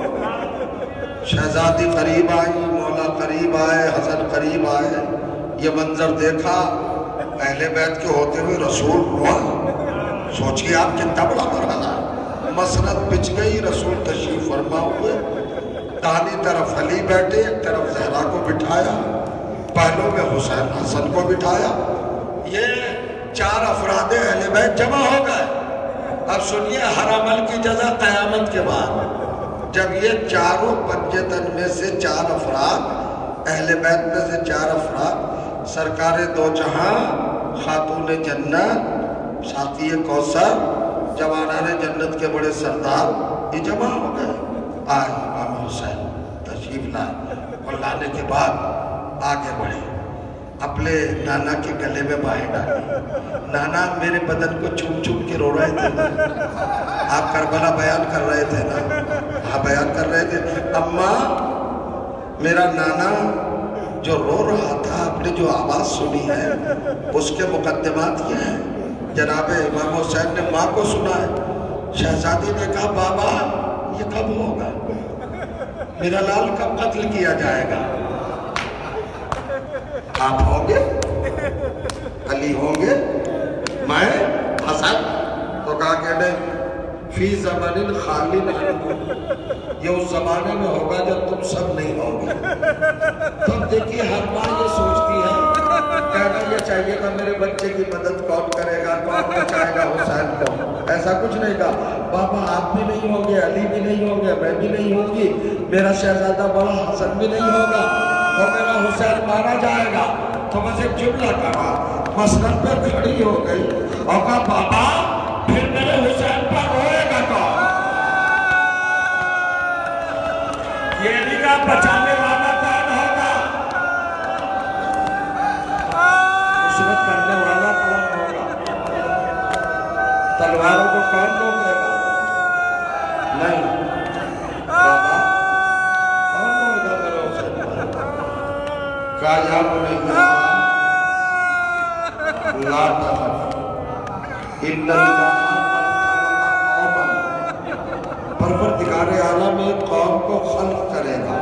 شہزادی قریب آئی, مولا قریب آئے, حسن قریب آئے. یہ منظر دیکھا, اہل بیت کے ہوتے ہوئے رسول ہوا. سوچیے آپ کتنا بڑا مرحلہ. مسند بچ گئی, رسول تشریف فرما ہوئے. دانی طرف علی بیٹھے, ایک طرف زہرا کو بٹھایا, پہلوں میں حسین حسن کو بٹھایا. یہ 4 افراد اہل بیت جمع ہو گئے. اب سنیے ہر عمل کی جزا قیامت کے بعد. جب یہ چاروں پنجتن میں سے 4 افراد, اہل بیت میں سے 4 افراد, سرکار دو جہاں, خاتون جنت, ساقی کوثر, جوانان جنت کے بڑے سردار, یہ جمع ہو گئے. آئے امام حسین تشریف لائے اور لانے کے بعد آگے بڑھے, اپنے نانا کے گلے میں باہیں ڈالی. نانا میرے بدن کو چوم چوم کے رو رہے تھے. آپ کربلا بیان کر رہے تھے نا, ہاں بیان کر رہے تھے. اماں میرا نانا جو رو رہا تھا, آپ نے جو آواز سنی ہے اس کے مقدمات کیا ہیں؟ جناب امام حسین نے ماں کو سنا ہے. شہزادی نے کہا بابا یہ کب ہوگا, میرا لال کب قتل کیا جائے گا؟ آپ ہوں گے, علی ہوں گے, میں حسن؟ تو کہا کہ نہیں, فی زمن خالی نہیں, یہ اس زمانے میں ہوگا جب تم سب نہیں ہوگے. تب دیکھیے ہر ماں یہ سوچتی ہے، کہنا یہ چاہیے گا میرے بچے کی مدد کون کرے گا، کون بچائے گا حسین کو. ایسا کچھ نہیں کہا، بابا آپ بھی نہیں ہوں گے، علی بھی نہیں ہوں گے، میں بھی نہیں ہوں گی، میرا شہزادہ بڑا حسن بھی نہیں ہوگا، اور میرا حسین مارا جائے گا. تو بس ایک جملہ کہا، مسند پہ کھڑی ہو گئی اور کہا بابا پھر میرے حسین پر روئے گا کون؟ یہ نہیں کہا بچانے والا کون ہوگا، نصرت کرنے والا کون ہوگا، تلواروں کو کون روکے گا؟ نہیں بابا کون ہوگا میرے حسین پر؟ کہا یا بنیہ لا تخف ان اللہ پروردگار عالم ایک قوم کو خلق کرے گا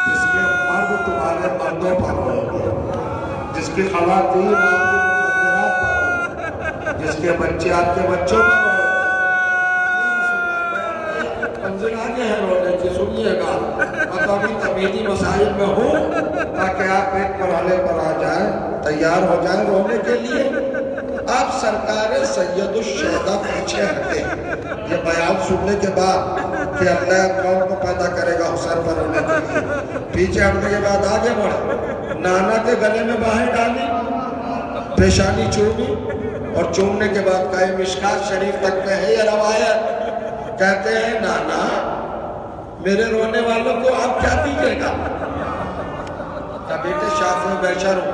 جس کے مرد تمہارے مردوں پر ہوں گے، جس کی خواتین آپ کی مخدرات پر ہوں گے، جس کے بچے آپ کے بچوں پر ہوں گے. منزل آگے ہے رونے کی، سنیے گا. ابھی تمیدی مسائل میں ہوں تاکہ آپ ایک مرحلے پر آ جائیں، تیار ہو جائیں رونے کے لیے. آپ سرکار سید الشہداء پیچھے ہٹے. یہ بیان سننے کے بعد کہ اللہ قوم کو پیدا کرے گا حسین پر رونے کے لیے، پیچھے ہٹنے کے بعد آگے بڑھے. نانا کے گلے میں باہیں ڈالی، پیشانی چومی، اور چومنے کے بعد کہے مشکات شریف تک میں ہے یہ روایت، کہتے ہیں نانا میرے رونے والوں کو آپ کیا دیجئے گا؟ کہ بیٹے شافع بیشر ہوں،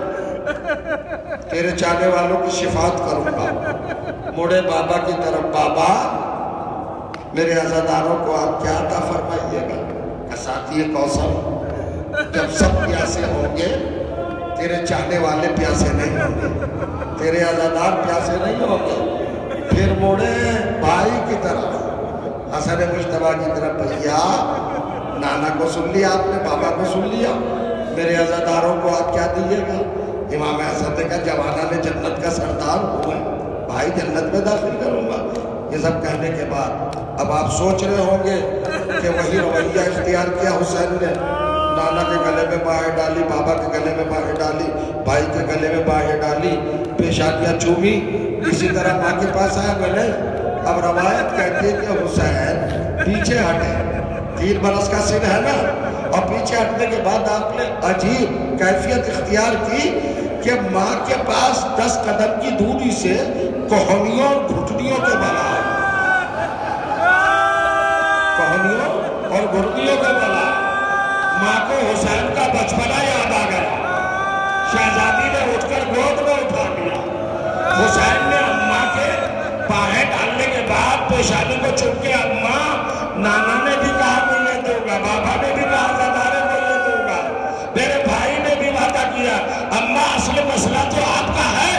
تیرے چاہنے والوں کی شفاعت کروں گا. مڑے بابا کی طرف، بابا میرے عزاداروں کو آپ کیا عطا فرمائیے گا؟ کہ ساتھی کوثر جب سب پیاسے ہوں گے تیرے چاہنے والے پیاسے نہیں ہوں گے، تیرے عزادار پیاسے نہیں ہوں گے. پھر مڑے بھائی کی طرف، حسن مجتبیٰ کی طرف، بھیا نانا کو سن لیا آپ نے، بابا کو سن لیا، میرے عزاداروں کو آپ کیا دیئے گا؟ امام حسن نے کہا جوانہ نے جنت کا سردار ہوئے بھائی جنت میں داخل کروں گا. یہ سب کہنے کے بعد اب آپ سوچ رہے ہوں گے کہ وہی رویہ اختیار کیا حسین نے، نانا کے گلے میں باہیں ڈالی، بابا کے گلے میں باہیں ڈالی، بھائی کے گلے میں باہیں ڈالی، پیشانیاں چومی. اسی طرح ماں کے پاس آیا گلے. اب روایت کہتی ہے کہ حسین پیچھے ہٹے، 3 برس کا سن ہے نا، اور پیچھے ہٹنے کے بعد آپ نے عجیب کیفیت اختیار کی کہ ماں کے پاس 10 قدم کی دوری سے کوہنیوں اور گھٹنیوں کے بلا، کوہنیوں اور گھٹنیوں کے بلا. ماں کو حسین کا بچپنا یاد آ گیا. شہزادی نے اٹھ کر گود میں اٹھا لیا. حسین نے اماں کے باہیں ڈالنے کے بعد پیشانی کو چوم کے، اماں نانا نے بھی کہا ملنے دوں گا، بابا نے بھی کہا زدارے ملنے دوں گا، میرے بھائی نے بھی وعدہ کیا. اماں اصل مسئلہ تو آپ کا ہے،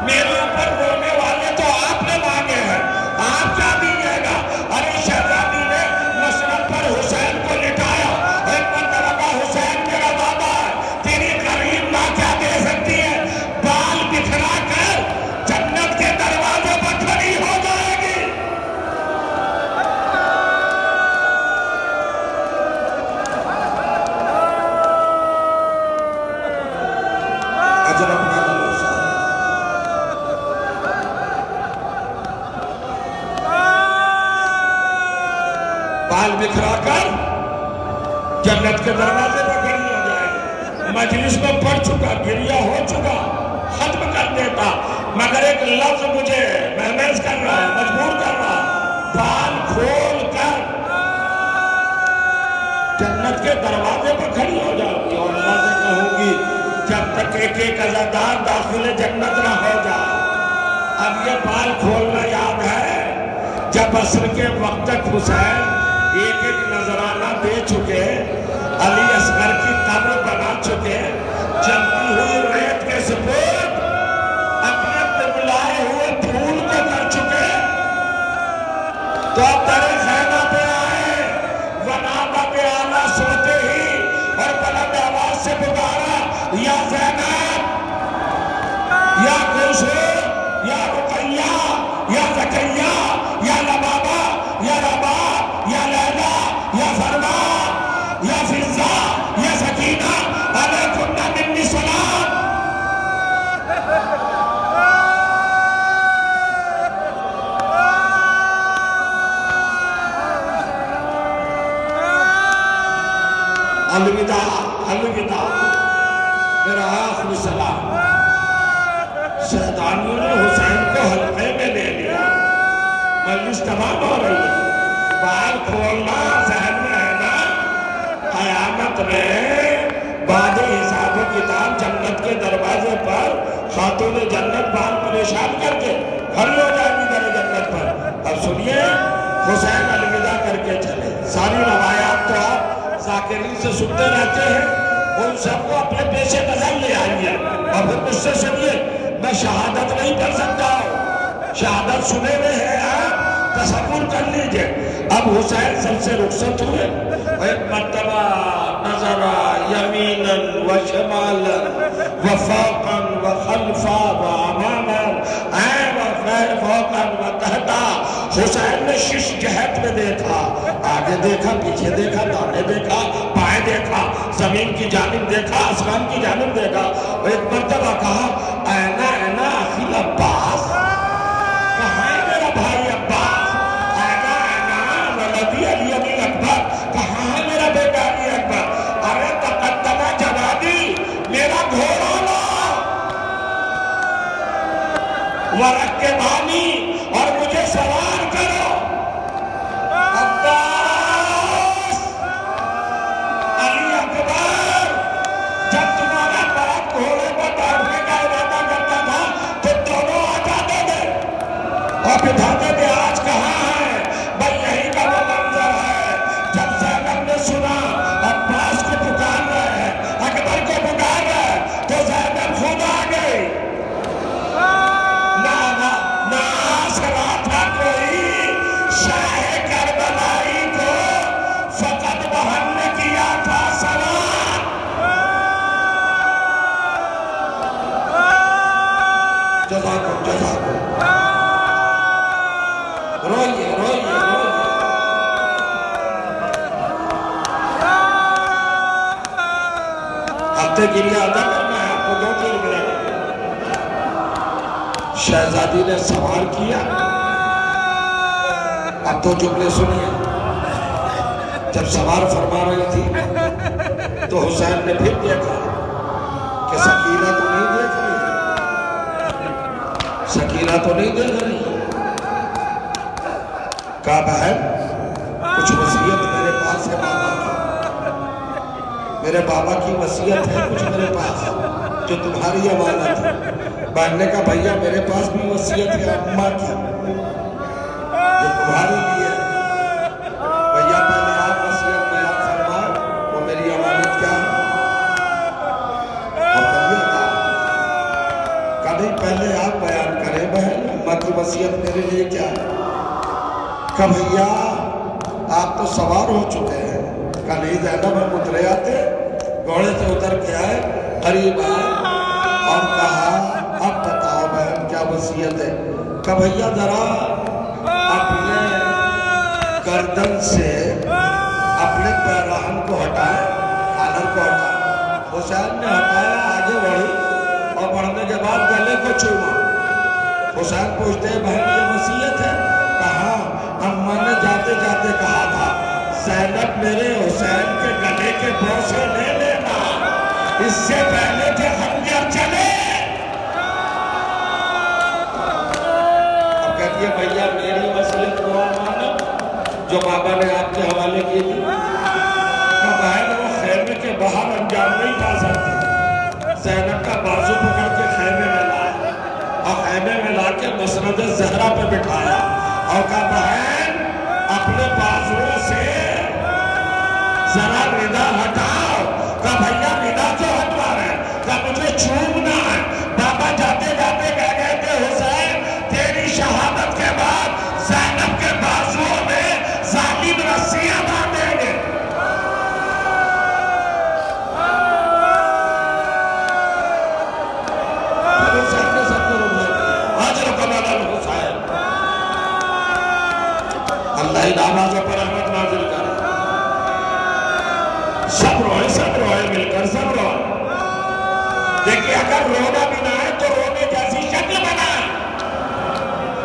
میرے اوپر رونے والے تو آپ نے مانگے ہیں، آپ کیا دیجیے گا؟ ارے شہزادی نے مسند پر حسین کو لٹایا. ایک مرتبہ کا حسین میرا بابا ہے، تیری غریب ماں کیا دے سکتی ہے؟ بال بکھرا کر جنت کے دروازے پر کھڑی ہو جائے گی. اجرب کا حسین بال بکھرا کر جنت کے دروازے پر کھڑی ہو جائے گی. مجلس میں پڑھ چکا، گریہ ہو چکا، ختم کر دیتا، مگر ایک لفظ مجھے محمیز کر رہا ہے، مجبور کر رہا ہے. بال کھول کر جنت کے دروازے پر کھڑی ہو جاؤں گی اور اللہ سے کہوں گی جب تک ایک ایک عزادار داخل جنت نہ ہو جائے. اب یہ بال کھولنا یاد ہے جب عصر کے وقت تک حسین ایک ایک نذرانہ دے چکے، علی اصغر کی قبر بنا چکے، جلتی ہوئی ریت کے سپورٹ اپنے پگلائے ہوئے پھول کو کر چکے، تو اب در خیمہ پہ آئے. ونابہ پہ آنا سوتے ہی اور بلند آواز سے پکارا، یا زینب، یا کلثوم، یا رقیہ، یا زکریا، یا لبابہ، یا ربا یا لیلا یا فرما یا فضا یا سکینہ علیکم منی سلام. الوداع الوداع میرا آخری سلام. شہدانیوں نے حسین کو حلقے میں لے لیا. مجلس تمام ہو رہی ہے. بال کھولنا ذہن میں ہے نا. قیامت میں بعد حساب و کتاب جنت کے دروازے پر خاتون جنت بال پریشان کر کے حل ہو جائے گی در جنت پر. اب سنیے حسین الوداع کر کے چلے. ساری روایات تو آپ ذاکرین سے سنتے رہتے ہیں. ان سب کو اپنے پیش نظر لے آئیے اور پھر مجھ سے سنیے. میں شہادت نہیں کر سکتا ہوں. شہادت سنے میں ہے آپ تصور کر لیجئے. اب حسین سب سے رخصت ہوئے. ایک مرتبہ نظر یمیناً و شمالاً و فوقاً و خلفاً و اماماً و فوقاً و تحتاً. حسین نے شش جہت میں دیکھا. آگے دیکھا, پیچھے دیکھا, دانے دیکھا, بائیں دیکھا, زمین کی جانب دیکھا, آسمان کی جانب دیکھا. ایک مرتبہ کہا اینا اینا اخی عباس, کہاں ہے میرا بھائی عباس. اینا اینا ولدی علی ابی اکبر, کہاں ہے میرا بیٹا علی اکبر. ارے تقدمہ جوادی, میرا گھوڑا لا ورکبانی, اور مجھے سوار کرو. عباس, علی اکبر, جب تمہارا باپ گھوڑے پر بیٹھنے کا ارادہ کرتا تھا تو دونوں آ جاتے تھے اور بٹھاتے تھے. آج کہاں ہے بھائی؟ یہی کا وہ منظر ہے. جب زینب نے سنا عباس کو پکار رہے ہیں, اکبر کو پکار رہے ہیں, تو زینب خود آ گئی. شاہ کربلائی کو فقط بہن نے کیا تھا سوار. جزاکم جزاکم. روئیے روئیے روئیے. ہفتے گریہ ادا کرنا ہے آپ کو 2-3 منٹ. شہزادی نے سوال کیا. اب تو جملے سنیے. جب سوار فرما رہی تھی تو حسین نے پھر دیکھا کہ سکینہ تو نہیں دیکھ رہی. سکینہ تو نہیں دیکھ رہی. کہا بہن کچھ وصیت میرے پاس ہے بابا کی. میرے بابا کی وصیت ہے کچھ میرے پاس جو تمہاری امانت ہے. بہن نے کہا بھیا میرے پاس بھی وصیت ہے اماں کی جو تمہاری بھی ہے. بھیا پہلے آپ وصیت بیان فرمائیں, وہ میری امانت کیا ہے. اور کبھی کبھی پہلے آپ بیان کریں بہن اماں کی وصیت میرے لیے کیا ہے. کہ بھیا آپ تو سوار ہو چکے ہیں. کہ نہیں زینب ہم اترے آتے, گھوڑے سے اتر کے آئے, قریب آئے اور کہا اب بتاؤ بہن کیا وصیت ہے. کہ بھیا ذرا اپنے گردن سے اپنے پیراہن کو ہٹائے, کالر کو ہٹائے. حسین نے ہٹایا, آگے بڑھی اور بڑھنے کے بعد گلے کو چوما. حسین پوچھتے ہیں بہن یہ وصیت ہے. کہا اماں نے جاتے جاتے کہا تھا زینب میرے حسین کے گلے کے بوسے لے لینا اس سے پہلے کہ خنجر چلے. اب کہتی ہے بھیا میری وصیت کو مانو جو بابا نے آپ کے حوالے کی تھی. کہ بہن وہ خیمے کے باہر انجام نہیں پا سکتی. زینب کا بازو پکڑ کے خیمے میں لائے اور خیمے میں لا کے مسند زہرا پہ بٹھایا اور کہا بہن اپنے بازوؤں سے ذرا ردا ہٹاؤ. کہا بھیا ردا کیوں ہٹوا رہے. کہا مجھے چومنا ہے. بابا جاتے جاتے کہہ گئے تھے حسین تیری شہادت کے بعد زینب کے بازوؤں میں ظالم رسیاں باندھیں گے. حسین نے سب کو رکھا. آج رکھا حسین اللہ ان آوازوں پر رحمت نازل کرے. سب روئے مل کر سب روئے. دیکھیں اگر رونا بھی نہ ہے تو رونے جیسی شکل بنائے.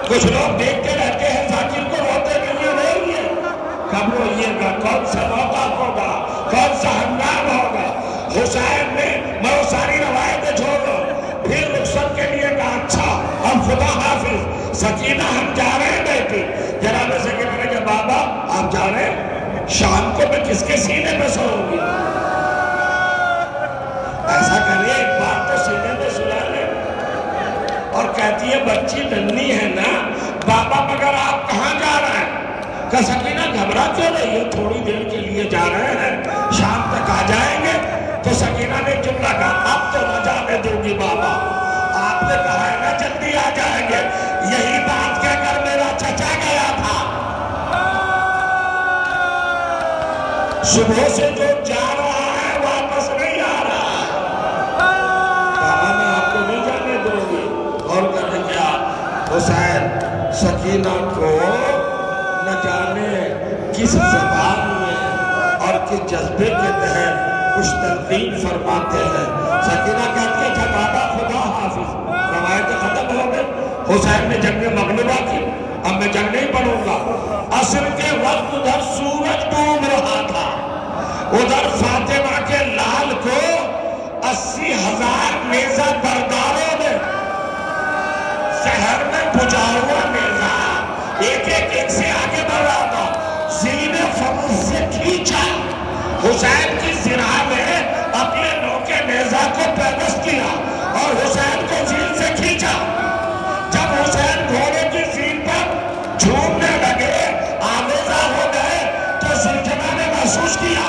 کچھ لوگ دیکھتے رہتے ہیں ذاکر کو روتے نہیں ہے. کب روئیے گا؟ کون سا موقع ہوگا؟ کون سا ہنگام ہوگا؟ حسین نے میں ساری روایتیں چھوڑ دو پھر رخصت کے لیے کہا اچھا اب خدا حافظ. سکینہ ہم جا رہے ہیں بیٹی. جناب سکینہ نے کہا بابا آپ جا رہے ہیں؟ شام کو میں کس کے سینے پہ سوؤں گی؟ ایسا کریے ایک بار تو سینے پہ سلا لے. اور کہتی ہے بچی ننھی ہے نا بابا مگر آپ کہاں جا رہے ہیں؟ کہ سکینہ گھبرا کیوں رہی ہے؟ تھوڑی دیر کے لیے جا رہے ہیں شام تک آ جائیں گے. تو سکینہ نے جملہ کہا اب تو نہ جانے دوں گی بابا. آپ نے کہا ہے نا جلدی آ جائیں گے. یہی بات کہہ کر میرا چچا گیا تھا. صبح سے جو جا رہا ہے واپس نہیں آ رہا. بابا میں آپ کو نہیں جانے دوں گی. اور کرنے کیا حسین سکینہ کو نہ جانے کس زبان میں اور کس جذبے کے تحت کچھ تلقین فرماتے ہیں. سکینہ کہتی ہے کہ بابا خدا حافظ. روایتیں ختم ہو گئی. حسین نے جنگ مغلوبہ کی. اب میں جنگ نہیں پڑھوں گا. عصر کے وقت ادھر سورج ڈوب رہا تھا. ادھر فاطمہ کے لال کو 80,000 نیزہ برداروں نے شہر میں بجھا ہوا نیزہ ایک سے آگے بڑھ رہا تھا. زین فرس سے کھینچا. حسین کی زرہ میں اپنے نوکے نیزہ کو پیوست کیا اور حسین کو زین سے کھینچا. جب حسین گھوڑے کی زین پر جھومنے لگے آویزہ ہو گئے تو سلجھنا نے محسوس کیا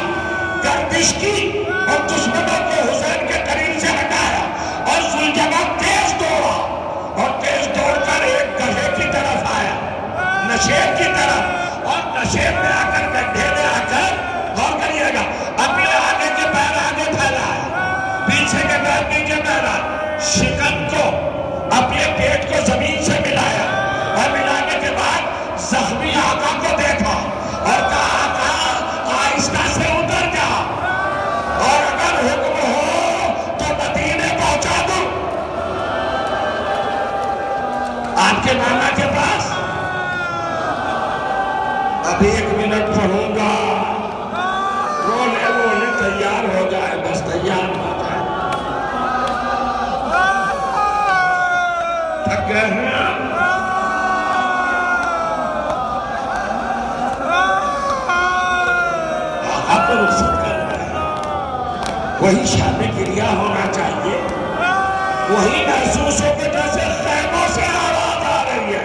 گردش کی اور دشمنوں کو حسین کے قریب سے ہٹایا. اور سلجھنا تیز دوڑا اور تیز دوڑ کر ایک گڑھے کی طرف آیا نشیب کی طرف. اور نشیب میں آ کر گڈھے میں آ کر غور کریے گا اپنے آگے کے پیر آگے پھیلائے پیچھے کے پیر پیچھے پھیلائے. شکم کو اپنے پیٹ کو زمین سے ملایا اور ملانے کے بعد زخمی آقا کو دیکھا اور کہا آقا آہستہ سے اتر جا اور اگر حکم ہو تو مدینے پہنچا دوں. آپ کے نانا کے پاس اب 1 منٹ پڑھوں گا. رونے تیار ہو جائے بس تیار ہو جائے. تھک گئے ہیں آپ رخصت کر رہے ہیں. وہی شان گریہ ہونا چاہیے. وہی محسوس ہو کہ جیسے خیموں سے آواز آ رہی ہے.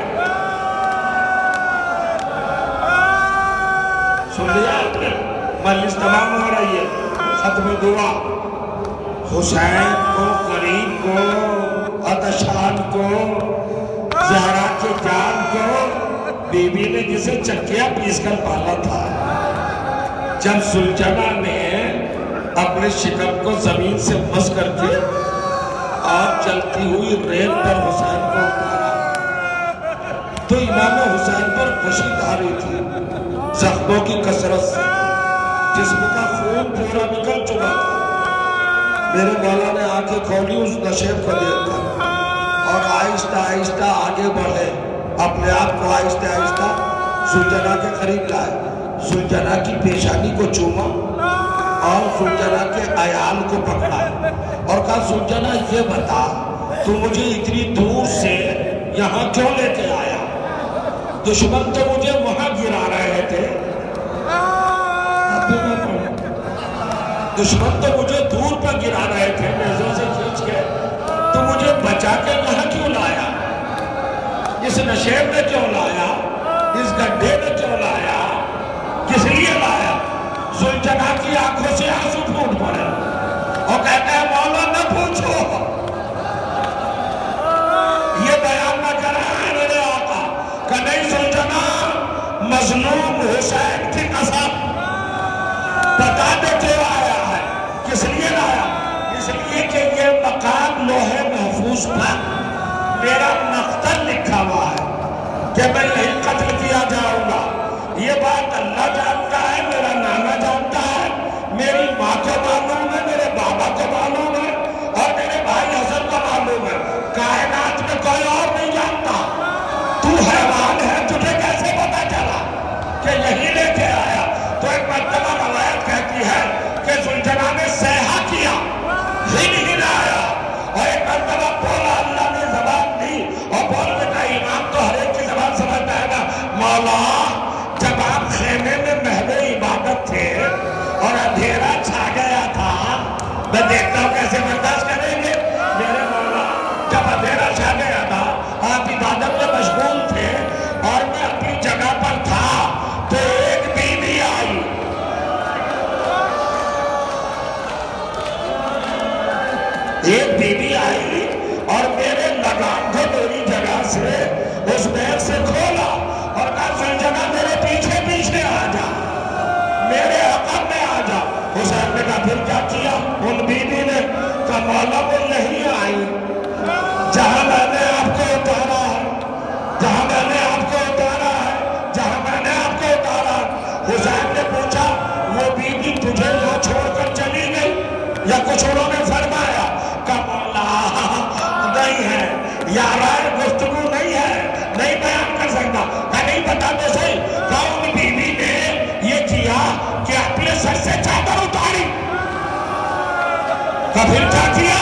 سن لیا آپ نے؟ مجلس تمام ہو رہی ہے. ختم دعا. حسین کو قریب کو عطشان کو زہرا کے جان کو بی بی نے جسے چکیا پیس کر پالا تھا. جب سلجھنا نے اپنے شکم کو زمین سے مس کر کے اور چلتی ہوئی ریل پر حسین کو اتارا تو امام حسین پر خوشی داری تھی. زخموں کی کثرت سے جسم کا خون پورا نکل چکا تھا. میرے مولا نے آنکھیں کھولی اس نشیب کو دیکھ کر اور آہستہ آہستہ آگے بڑھے. اپنے آپ کو آہستہ آہستہ سلجھنا کے قریب لائے. سلجھنا کی پیشانی کو چوما اور سلجھنا کے عیال کو پکڑا اور کہا سلجھنا یہ بتا تو مجھے اتنی دور سے یہاں کیوں لے کے آیا؟ دشمن تو مجھے وہاں گرا رہے تھے. دشمن تو مجھے دور پر گرا رہے تھے نیزوں سے کھینچ کے. تو مجھے بچا کے یہاں کیوں لایا؟ اس نشیب میں کیوں لایا؟ اس گڈھے میں کیوں لایا؟ کس لیے لایا؟ سلجھنا کی آنکھوں سے آنسو پھوٹ پڑے اور کہتے ہیں مولا نہ پوچھو. یہ بیان نہ کرا ہے میرے آقا کہ نہیں سلجھنا مظلوم حسین کی قسم بتا دے کیوں آیا ہے، کس لیے لایا؟ اس لیے کہ یہ مقام لوح محفوظ پر میرا مقتل لکھا ہوا ہے کہ میں یہی قتل کیا جاؤں گا. کہ یہی لے کے آیا. تو ایک مرتبہ روایت کہتی ہے کہ زلجنا نے سیحا کیا، ہل ہلایا، اور ایک مرتبہ بولا، اللہ نے زبان دی اور بول کے کہا، امام تو ہر ایک کی زبان سمجھتا ہے نا، مولا جب آپ خیمے میں محو عبادت تھے اور اندھیرا چھا گیا تھا، میں دیکھتا ہوں کیسے برداشت کریں گے میرے مولا. جب اندھیرا چھا گیا تھا، آپ عبادت میں مشغول تھے اور میں اپنی جگہ پر تھا، تو ایک بیوی آئی. ایک بیوی آئی اور میرے لگام کو میری جگہ سے اس بیگ سے کھولا اور کہا، زلجنا میرے پیچھے پیچھے آ جا، میرے عقب میں آ جا. حسین نے کہا پھر کیا کیا؟ ان بیوی نے کہا، مولا وہ نہیں آئی جہاں میں نے آپ کو اتارا ہے، جہاں میں نے آپ کو اتارا ہے، جہاں میں نے آپ کو اتارا ہے. حسین نے پوچھا، وہ بیوی تجھے یہاں چھوڑ کر چلی گئی یا کچھ انہوں نے فرمایا؟ کہ مولا نہیں ہے، یاران گفتگو نہیں ہے، نہیں بیان کر سکتا. کہ نہیں بتا تو صحیح. کون بیوی نے یہ کیا کہ اپنے سر سے چادر اتاری؟ کہ پھر کیا کیا؟